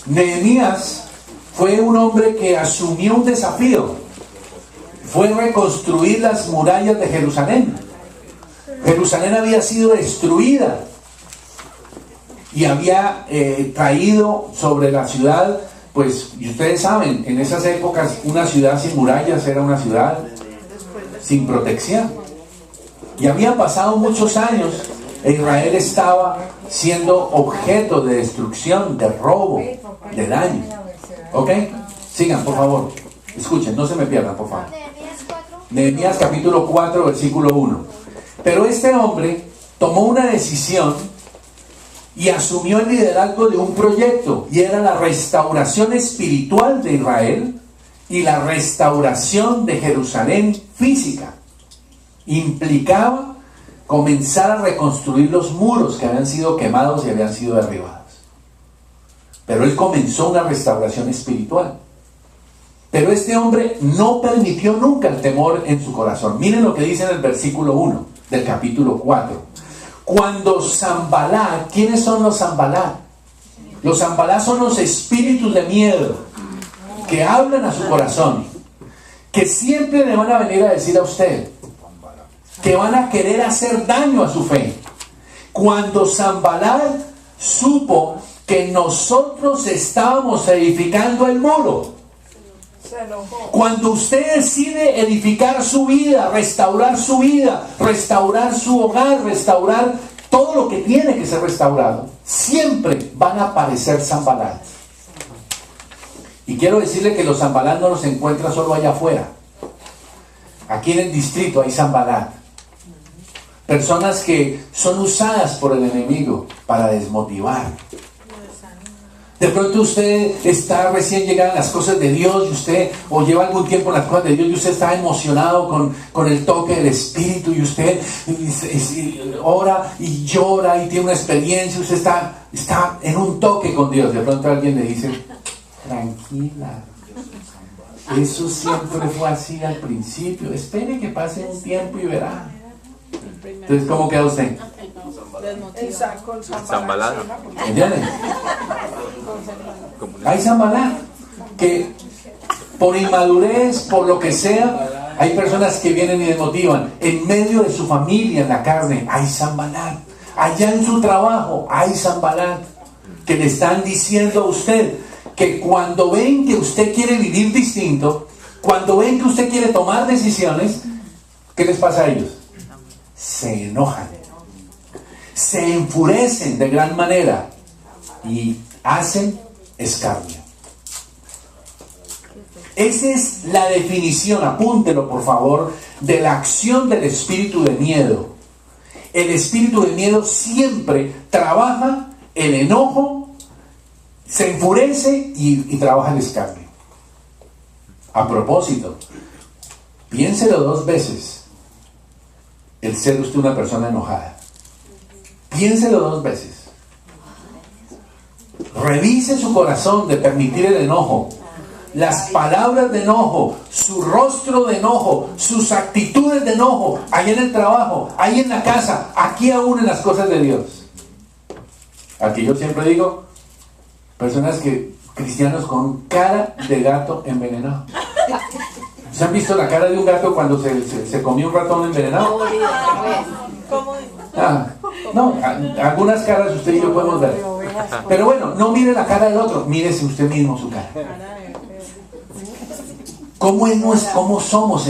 Nehemías fue un hombre que asumió un desafío. Fue reconstruir las murallas de Jerusalén. Jerusalén había sido destruida y había traído sobre la ciudad, pues, y ustedes saben, en esas épocas una ciudad sin murallas era una ciudad sin protección. Y habían pasado muchos años e Israel estaba siendo objeto de destrucción, de robo, de daño. ¿Ok? Sigan, por favor. Escuchen, no se me pierdan, por favor. Nehemías capítulo 4, versículo 1. Pero este hombre tomó una decisión y asumió el liderazgo de un proyecto, y era la restauración espiritual de Israel y la restauración de Jerusalén física. Implicaba comenzar a reconstruir los muros que habían sido quemados y habían sido derribados. Pero él comenzó una restauración espiritual. Pero este hombre no permitió nunca el temor en su corazón. Miren lo que dice en el versículo 1 del capítulo 4. Cuando Sanbalat, ¿quiénes son los Sanbalat? Los Sanbalat son los espíritus de miedo que hablan a su corazón, que siempre le van a venir a decir a usted que van a querer hacer daño a su fe. Cuando Sanbalat supo que nosotros estábamos edificando el muro, cuando usted decide edificar su vida, restaurar su hogar, restaurar todo lo que tiene que ser restaurado, siempre van a aparecer Sanbalat. Y quiero decirle que los Sanbalat no los encuentra solo allá afuera. Aquí en el distrito hay Sanbalat. Personas que son usadas por el enemigo para desmotivar. De pronto usted está recién llegado a las cosas de Dios y usted, o lleva algún tiempo en las cosas de Dios y usted está emocionado con el toque del Espíritu y usted ora y llora y tiene una experiencia, usted está en un toque con Dios. De pronto alguien le dice, tranquila, eso siempre fue así al principio, espere que pase un tiempo y verá. Entonces, ¿cómo queda usted? Sanbalat. ¿Entienden? Hay Sanbalat que por inmadurez, por lo que sea, hay personas que vienen y desmotivan. En medio de su familia, en la carne, hay Sanbalat. Allá en su trabajo, hay Sanbalat que le están diciendo a usted que cuando ven que usted quiere vivir distinto, cuando ven que usted quiere tomar decisiones, ¿qué les pasa a ellos? Se enojan, se enfurecen de gran manera y hacen escarnio. Esa es la definición, apúntelo por favor, de la acción del espíritu de miedo. El espíritu de miedo siempre trabaja el enojo, se enfurece y trabaja el escarnio. A propósito, piénselo 2 veces el ser usted una persona enojada. Piénselo 2 veces. Revise su corazón de permitir el enojo, las palabras de enojo, su rostro de enojo, sus actitudes de enojo, ahí en el trabajo, ahí en la casa, aquí aún en las cosas de Dios. Aquí yo siempre digo, personas cristianos con cara de gato envenenado. ¿Se han visto la cara de un gato cuando se comió un ratón envenenado? No, algunas caras usted y yo podemos ver. Pero bueno, no mire la cara del otro, mírese usted mismo su cara. ¿Cómo somos?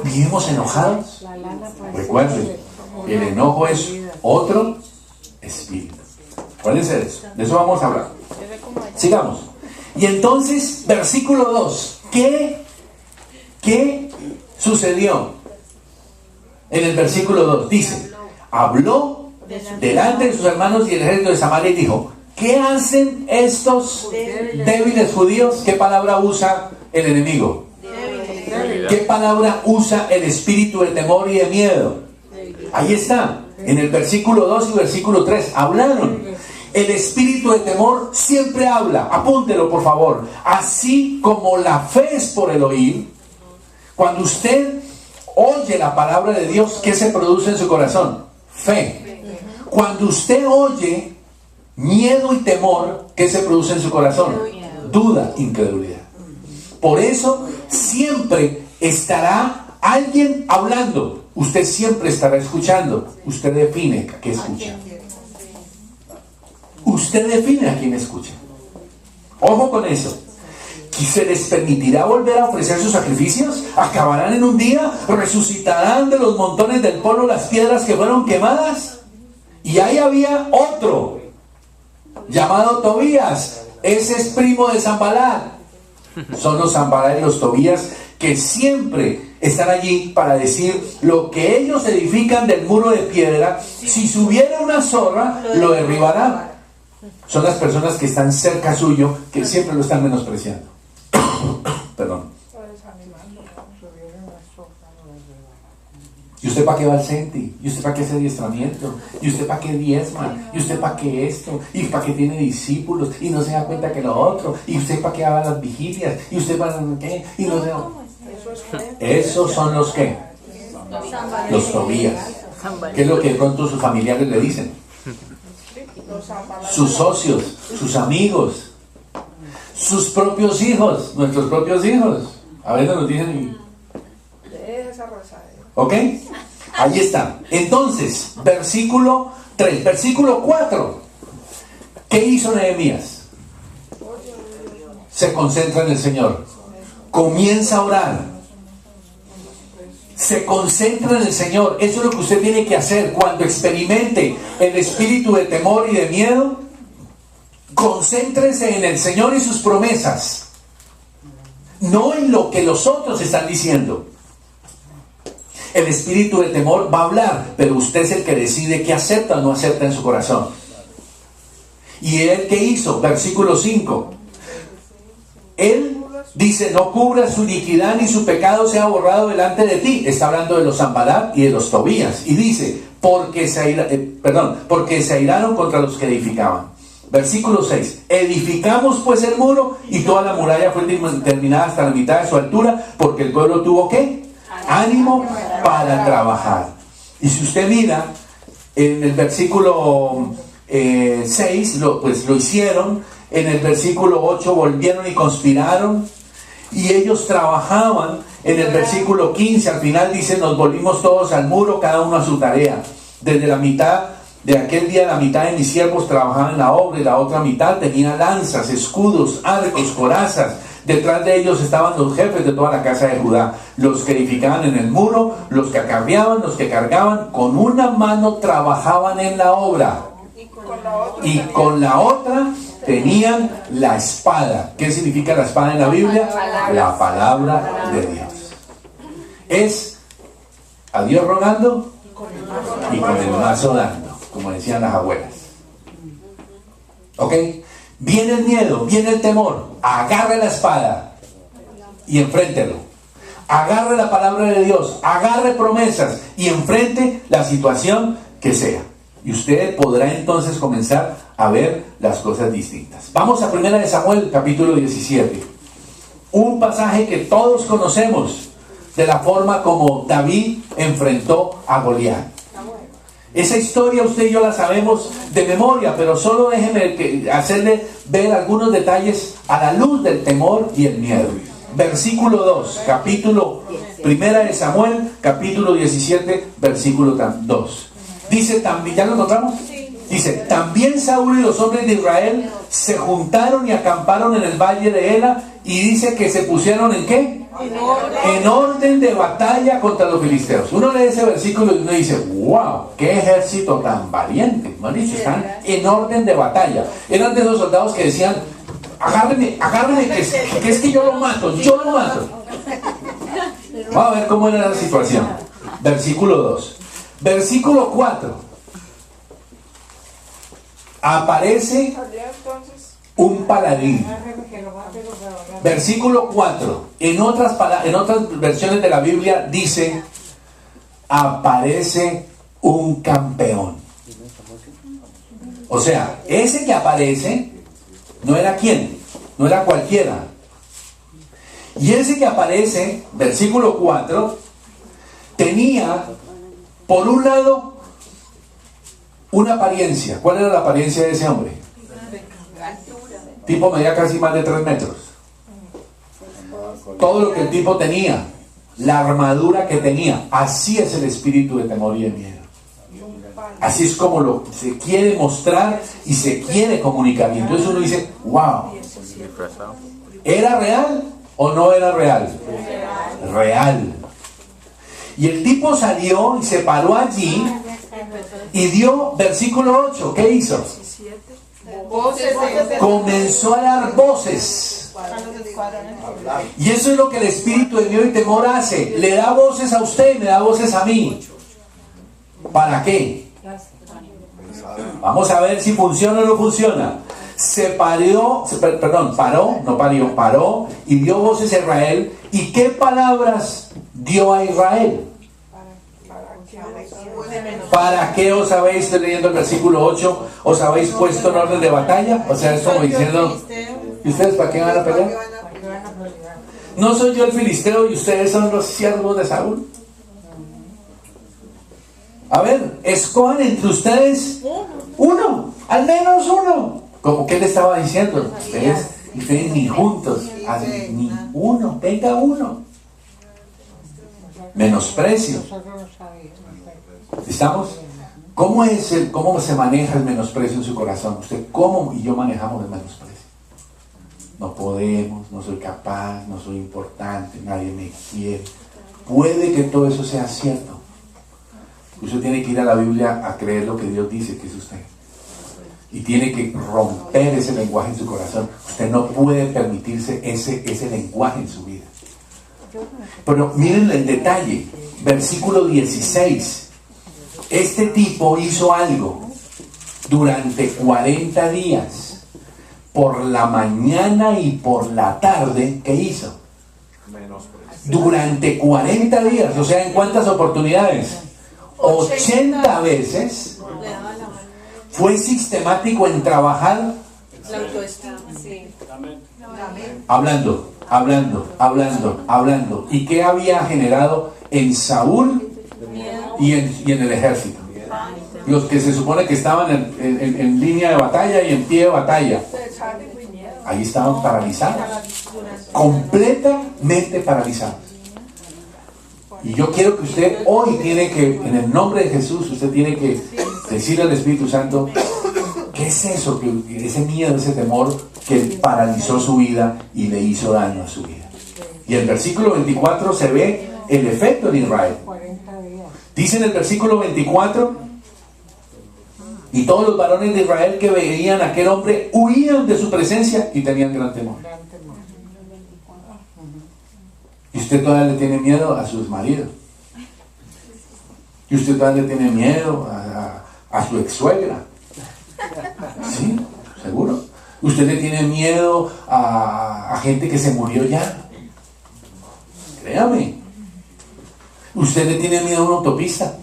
¿Vivimos enojados? Recuerden, el enojo es otro espíritu. Acuérdense de eso. De eso vamos a hablar. Sigamos. Y entonces, versículo 2. ¿Qué sucedió? En el versículo 2 dice: habló delante de sus hermanos y el ejército de Samaria y dijo: ¿qué hacen estos débiles judíos? ¿Qué palabra usa el enemigo? ¿Qué palabra usa el espíritu de temor y de miedo? Ahí está, en el versículo 2 y versículo 3, hablaron. El espíritu de temor siempre habla, apúntelo por favor. Así como la fe es por el oír, cuando usted oye la palabra de Dios, ¿qué se produce en su corazón? Fe. Cuando usted oye miedo y temor, ¿qué se produce en su corazón? Duda, incredulidad. Por eso siempre estará alguien hablando. Usted siempre estará escuchando. Usted define a qué escucha. Usted define a quién escucha. Ojo con eso. ¿Se les permitirá volver a ofrecer sus sacrificios? ¿Acabarán en un día? ¿Resucitarán de los montones del polvo las piedras que fueron quemadas? Y ahí había otro llamado Tobías. Ese es primo de Sanbalat. Son los Sanbalat y los Tobías que siempre están allí para decir: lo que ellos edifican del muro de piedra, si subiera una zorra, lo derribará. Son las personas que están cerca suyo, que siempre lo están menospreciando. Perdón. ¿Y usted para qué va al Centi? ¿Y usted para qué hace adiestramiento? ¿Y usted para qué diezma? ¿Y usted para qué esto? ¿Y para qué tiene discípulos? Y no se da cuenta que lo otro. ¿Y usted para qué va a las vigilias? ¿Y usted para qué? Y no se... Esos son los que, los Tobías. ¿Qué es lo que de pronto sus familiares le dicen? Sus socios, sus amigos, sus propios hijos, nuestros propios hijos. A veces nos dicen... ¿Ok? Ahí está. Entonces, versículo 3, versículo 4. ¿Qué hizo Nehemías? Se concentra en el Señor. Comienza a orar. Se concentra en el Señor. Eso es lo que usted tiene que hacer cuando experimente el espíritu de temor y de miedo. Concéntrese en el Señor y sus promesas, no en lo que los otros están diciendo. El espíritu de temor va a hablar, pero usted es el que decide qué acepta o no acepta en su corazón. ¿Y él qué hizo? Versículo 5. Él dice: no cubra su iniquidad ni su pecado sea borrado delante de ti. Está hablando de los Sanbalat y de los Tobías. Y dice: porque se airaron contra los que edificaban. Versículo 6. Edificamos pues el muro y toda la muralla fue terminada hasta la mitad de su altura, porque el pueblo tuvo ¿qué? Ánimo para trabajar. Y si usted mira en el versículo 6, lo hicieron. En el versículo 8 volvieron y conspiraron y ellos trabajaban. En el versículo 15 al final dice: nos volvimos todos al muro, cada uno a su tarea. Desde la mitad de aquel día, la mitad de mis siervos trabajaban en la obra y la otra mitad tenía lanzas, escudos, arcos, corazas. Detrás de ellos estaban los jefes de toda la casa de Judá, los que edificaban en el muro, los que acarreaban, los que cargaban. Con una mano trabajaban en la obra y con la otra tenían la espada. ¿Qué significa la espada en la Biblia? La palabra de Dios. Es a Dios rogando y con el mazo dando, como decían las abuelas. ¿Ok? Viene el miedo, viene el temor. Agarre la espada. y enfréntelo. Agarre la palabra de Dios, agarre promesas y enfrente la situación que sea. Y usted podrá entonces comenzar a ver las cosas distintas. Vamos a 1 Samuel, capítulo 17. Un pasaje que todos conocemos de la forma como David enfrentó a Goliat. Esa historia usted y yo la sabemos de memoria, pero solo déjeme hacerle ver algunos detalles a la luz del temor y el miedo. Versículo 2, capítulo 1 Samuel, capítulo 17, versículo 2. Dice también, ¿ya lo encontramos? Dice, también Saúl y los hombres de Israel se juntaron y acamparon en el valle de Ela, y dice que se pusieron ¿en qué? En orden de batalla contra los filisteos. Uno lee ese versículo y uno dice, wow, qué ejército tan valiente. ¿No han dicho? Están en orden de batalla. Eran de esos soldados que decían, agárrenme, que es que yo lo mato. Vamos a ver cómo era la situación. Versículo 2. Versículo 4. Aparece un paladín. Versículo 4. En otras versiones de la Biblia dice, aparece un campeón. O sea, ese que aparece no era quién, no era cualquiera. Y ese que aparece, versículo 4, tenía por un lado una apariencia. ¿Cuál era la apariencia de ese hombre? Tipo medía casi más de 3 metros. Todo lo que el tipo tenía, la armadura que tenía, así es el espíritu de temor y de miedo. Así es como se quiere mostrar y se quiere comunicar. Y entonces uno dice, wow, ¿era real o no era real? Real. Y el tipo salió y se paró allí y dio, versículo 8, ¿qué hizo? Comenzó a dar voces. Y eso es lo que el espíritu de miedo y temor hace. Le da voces a usted y me da voces a mí. ¿Para qué? Vamos a ver si funciona o no funciona. Paró y dio voces a Israel. ¿Y qué palabras dio a Israel? ¿Para qué os habéis, estoy leyendo el versículo 8, os habéis puesto en orden de batalla? O sea, es como diciendo, ¿y ustedes para qué van a pelear? ¿No soy yo el filisteo y ustedes son los siervos de Saúl? A ver, escojan entre ustedes uno, al menos uno. Como que le estaba diciendo, ustedes ni juntos, ni uno, venga uno. Menosprecio. ¿Estamos? ¿Cómo se maneja el menosprecio en su corazón? Usted, ¿cómo y yo manejamos el menosprecio? No podemos, no soy capaz, no soy importante, nadie me quiere. Puede que todo eso sea cierto. Usted tiene que ir a la Biblia a creer lo que Dios dice que es usted. Y tiene que romper ese lenguaje en su corazón. Usted no puede permitirse ese lenguaje en su vida. Pero miren el detalle. Versículo 16. Este tipo hizo algo durante 40 días. Por la mañana y por la tarde, ¿qué hizo? Durante 40 días. O sea, ¿en cuántas oportunidades? 80 veces. Fue sistemático en trabajar la autoestima, sí. Hablando. ¿Y qué había generado en Saúl y en el ejército? Los que se supone que estaban en línea de batalla y en pie de batalla, ahí estaban paralizados, completamente paralizados. Y yo quiero que usted hoy tiene que, en el nombre de Jesús, usted tiene que decirle al Espíritu Santo, ¿qué es eso? Ese miedo, ese temor que paralizó su vida y le hizo daño a su vida. Y en el versículo 24 se ve el efecto en Israel. Dice en el versículo 24, y todos los varones de Israel que veían a aquel hombre huían de su presencia y tenían gran temor. Y usted todavía le tiene miedo a sus maridos. Y usted todavía le tiene miedo a su ex suegra. Sí, seguro. Usted le tiene miedo a gente que se murió ya. créame. Usted le tiene miedo a una autopista.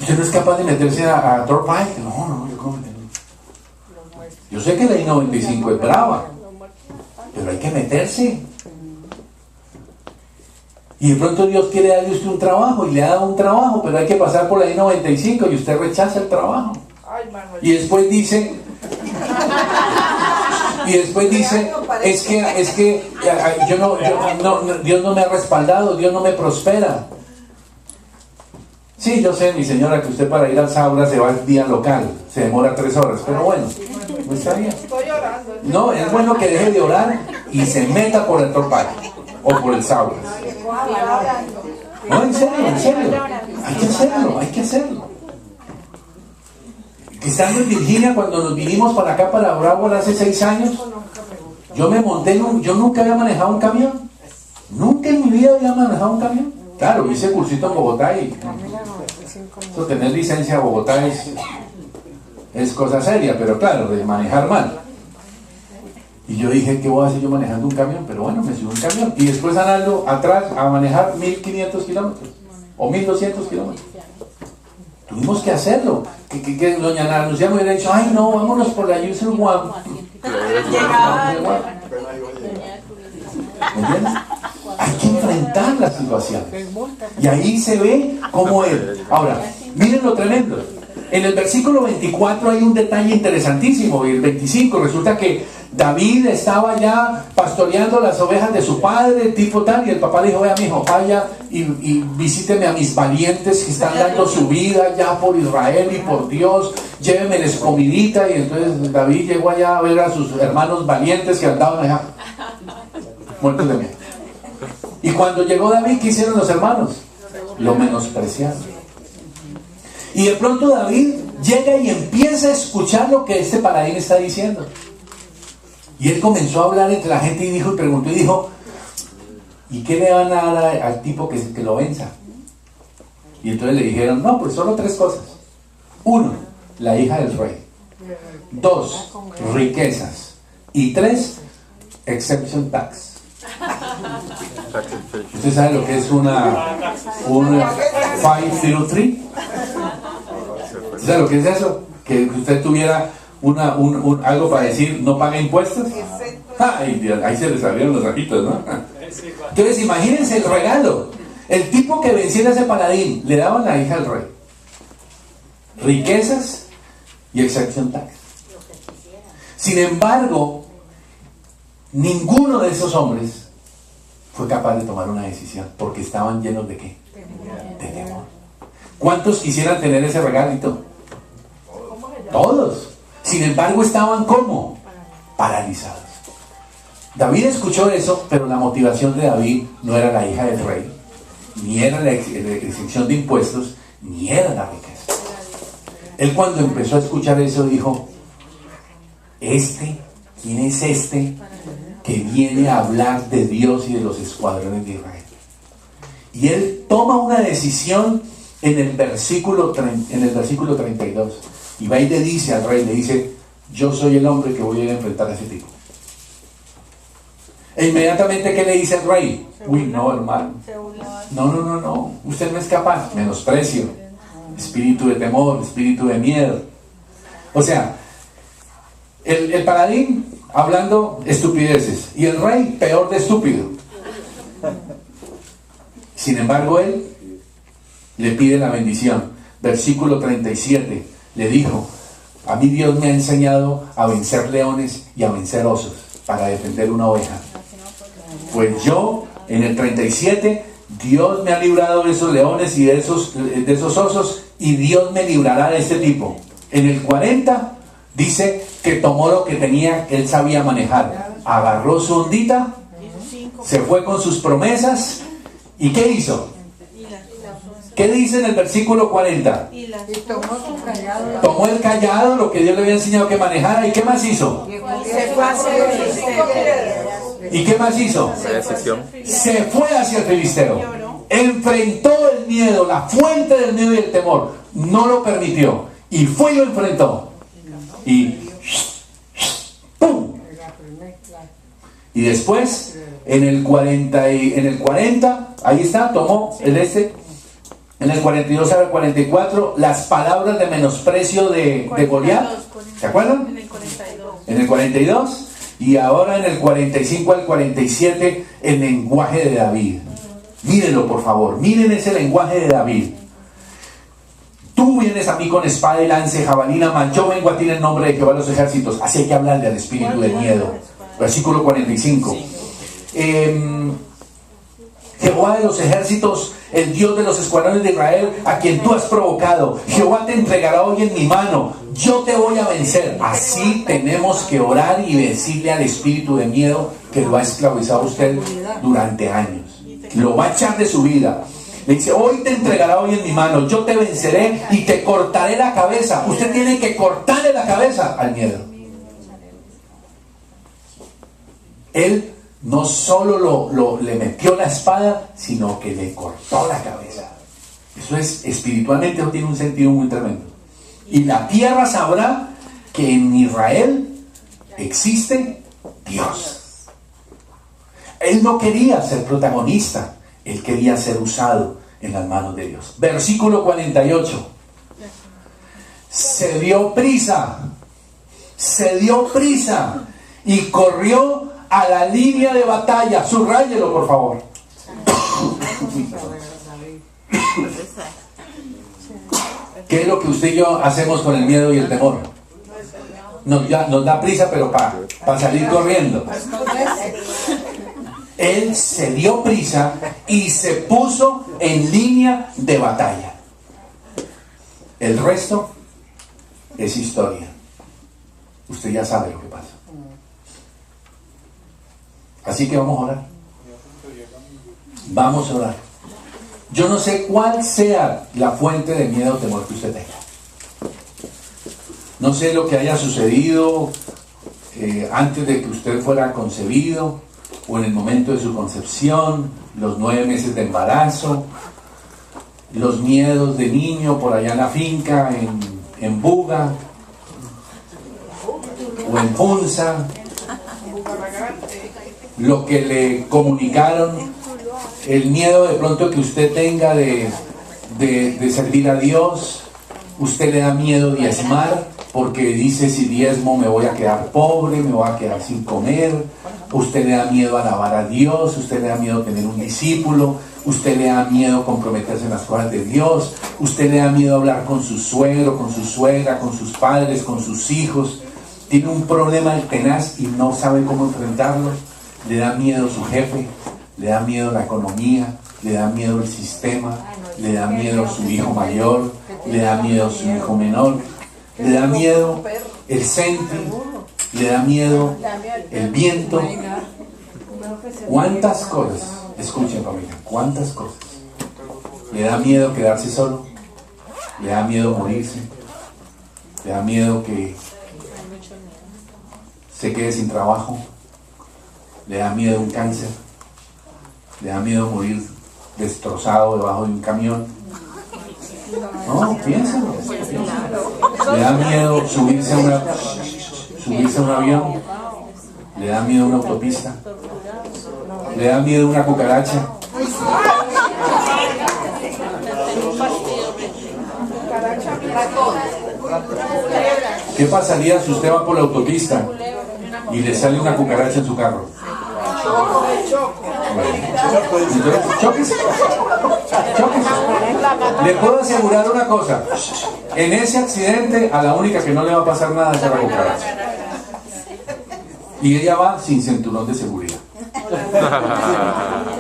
Usted no es capaz de meterse a Turnpike. No, yo cómo meterme. Yo sé que la I-95 es brava, pero hay que meterse. Y de pronto Dios quiere darle a usted un trabajo y le ha dado un trabajo, pero hay que pasar por la I-95 y usted rechaza el trabajo. Y después dice, es que Dios no me ha respaldado, Dios no me prospera. Sí, yo sé, mi señora, que usted para ir al Saura se va al día local, se demora 3 horas, pero bueno, no está bien. No, es bueno que deje de orar y se meta por el Turnpike o por el Saura. No, en serio, hay que hacerlo. Estando en Virginia, cuando nos vinimos para acá, para Broward, hace 6 años, yo me monté yo nunca había manejado un camión. Nunca en mi vida había manejado un camión. Claro, hice cursito en Bogotá y eso, tener licencia en Bogotá es cosa seria, pero claro, de manejar mal. Y yo dije, ¿qué voy a hacer yo manejando un camión? Pero bueno, me subí un camión. Y después andando atrás a manejar 1500 kilómetros o 1200 kilómetros. Tuvimos que hacerlo. Que doña Ana Lucía me hubiera dicho, ay no, vámonos por la User One. ¿Me entiendes? Hay que enfrentar las situaciones. Y ahí se ve cómo es. Ahora, miren lo tremendo. En el versículo 24 hay un detalle interesantísimo. Y el 25 resulta que David estaba ya pastoreando las ovejas de su padre, tipo tal, y el papá dijo, vea mijo, vaya y visíteme a mis valientes que están dando su vida ya por Israel y por Dios, llévemeles comidita. Y entonces David llegó allá a ver a sus hermanos valientes que andaban allá muertos de miedo. Y cuando llegó David, ¿qué hicieron los hermanos? Lo menospreciaron. Y de pronto David llega y empieza a escuchar lo que este paladín está diciendo. Y él comenzó a hablar entre la gente y preguntó y dijo, ¿y qué le van a dar al tipo que lo venza? Y entonces le dijeron, no, pues solo 3 cosas. 1, la hija del rey. 2, riquezas. Y 3, exception tax. ¿Usted sabe lo que es una 503? ¿Usted sabe lo que es eso? Que usted tuviera algo para decir no paga impuestos. Ay, ahí se les abrieron los ojitos, ¿no? Entonces imagínense el regalo. El tipo que venciera a ese paladín le daban la hija al rey, riquezas y exception tax. Sin embargo, ninguno de esos hombres fue capaz de tomar una decisión, porque estaban llenos de ¿qué? De temor. ¿Cuántos quisieran tener ese regalito? Todos. Sin embargo, estaban ¿cómo? Paralizados. David escuchó eso, pero la motivación de David no era la hija del rey, ni era la exención de impuestos, ni era la riqueza. Él cuando empezó a escuchar eso dijo, ¿quién es este que viene a hablar de Dios y de los escuadrones de Israel? Y él toma una decisión en el versículo 32. Y va y le dice al rey, le dice, yo soy el hombre que voy a ir a enfrentar a ese tipo. E inmediatamente, ¿qué le dice el rey? Uy, no, hermano. No. Usted no es capaz. Menosprecio. Espíritu de temor, espíritu de miedo. O sea, el paladín hablando estupideces. Y el rey, peor de estúpido. Sin embargo, él le pide la bendición. Versículo 37. Le dijo, a mí Dios me ha enseñado a vencer leones y a vencer osos para defender una oveja. Pues yo, en el 37, Dios me ha librado de esos leones y de esos osos, y Dios me librará de este tipo. En el 40, dice que tomó lo que tenía, que él sabía manejar. Agarró su ondita, se fue con sus promesas, ¿y qué hizo? ¿Qué dice en el versículo 40? Tomó el callado, lo que Dios le había enseñado que manejara. ¿Y qué más hizo? ¿Y qué más hizo? Se fue hacia el filisteo. Enfrentó el miedo, la fuente del miedo y el temor. No lo permitió. Y fue y lo enfrentó. Y ¡pum! Y después, en el 40, ahí está, tomó el en el 42 al 44, las palabras de menosprecio de Goliat. ¿Se acuerdan? En el 42. En el 42. Y ahora en el 45 al 47, el lenguaje de David. Mírenlo, por favor. Miren ese lenguaje de David. Tú vienes a mí con espada y lance, jabalina, mas yo vengo a ti en el nombre de Jehová de los ejércitos. Así hay que hablarle al espíritu de miedo. Versículo 45. Jehová de los ejércitos, el Dios de los escuadrones de Israel, a quien tú has provocado, Jehová te entregará hoy en mi mano. Yo te voy a vencer. Así tenemos que orar y decirle al espíritu de miedo que lo ha esclavizado a usted durante años. Lo va a echar de su vida. Le dice, hoy te entregará hoy en mi mano, yo te venceré y te cortaré la cabeza. Usted tiene que cortarle la cabeza al miedo. Él no solo le metió la espada, sino que le cortó la cabeza. Eso es, espiritualmente, tiene un sentido muy tremendo. Y la tierra sabrá que en Israel existe Dios. Él no quería ser protagonista, él quería ser usado en las manos de Dios. Versículo 48. Se dio prisa y corrió a la línea de batalla. Subráyelo, por favor. ¿Qué es lo que usted y yo hacemos con el miedo y el temor? Nos da prisa, pero para salir corriendo. Él se dio prisa y se puso en línea de batalla. El resto es historia. Usted ya sabe lo que pasa. Así que vamos a orar. Vamos a orar. Yo no sé cuál sea la fuente de miedo o temor que usted tenga. No sé lo que haya sucedido antes de que usted fuera concebido, o en el momento de su concepción, los 9 meses de embarazo, los miedos de niño por allá en la finca, en Buga, o en Punza, lo que le comunicaron, el miedo de pronto que usted tenga de servir a Dios. Usted le da miedo diezmar, porque dice, si diezmo me voy a quedar pobre, me voy a quedar sin comer. Usted le da miedo alabar a Dios, usted le da miedo tener un discípulo, usted le da miedo comprometerse en las cosas de Dios, usted le da miedo hablar con su suegro, con su suegra, con sus padres, con sus hijos. Tiene un problema tenaz y no sabe cómo enfrentarlo. Le da miedo su jefe, le da miedo la economía, le da miedo el sistema, le da miedo su hijo mayor, le da miedo su hijo menor, le da miedo el senti, le da miedo el viento. ¿Cuántas cosas? Escuchen, familia, ¿cuántas cosas? Le da miedo quedarse solo, le da miedo morirse, le da miedo que se quede sin trabajo, le da miedo un cáncer, le da miedo morir destrozado debajo de un camión. No, piénsalo. Le da miedo subirse a un avión, le da miedo una autopista, le da miedo una cucaracha. ¿Qué pasaría si usted va por la autopista y le sale una cucaracha en su carro? Entonces, choques. Le puedo asegurar una cosa: en ese accidente a la única que no le va a pasar nada es a la cucaracha, y ella va sin cinturón de seguridad.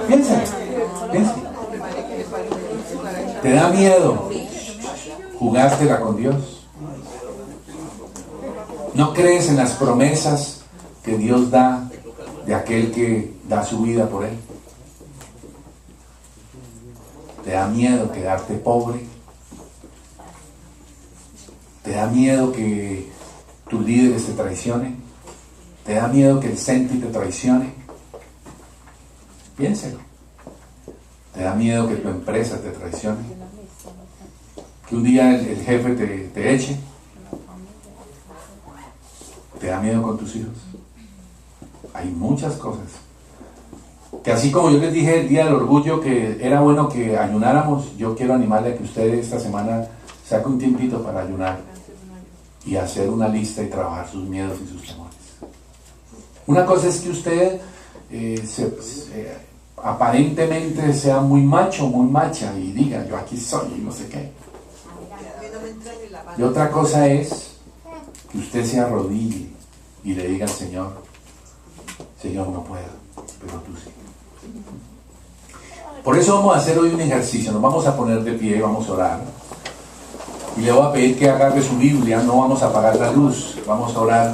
Piensa. ¿Te da miedo jugártela con Dios? ¿No crees en las promesas que Dios da de aquel que da su vida por él? ¿Te da miedo quedarte pobre? ¿Te da miedo que tus líderes te traicionen? ¿Te da miedo que el Senti te traicione? Piénselo. ¿Te da miedo que tu empresa te traicione? ¿Que un día el jefe te eche? ¿Te da miedo con tus hijos? Hay muchas cosas. Que así como yo les dije el día del orgullo que era bueno que ayunáramos, yo quiero animarle a que usted esta semana saque un tiempito para ayunar y hacer una lista y trabajar sus miedos y sus temores. Una cosa es que usted aparentemente sea muy macho, muy macha y diga, yo aquí soy y no sé qué. Y otra cosa es que usted se arrodille y le diga al Señor, Señor, no puedo, pero tú sí. Por eso vamos a hacer hoy un ejercicio, nos vamos a poner de pie, vamos a orar. Y le voy a pedir que agarre su Biblia, no vamos a apagar la luz, vamos a orar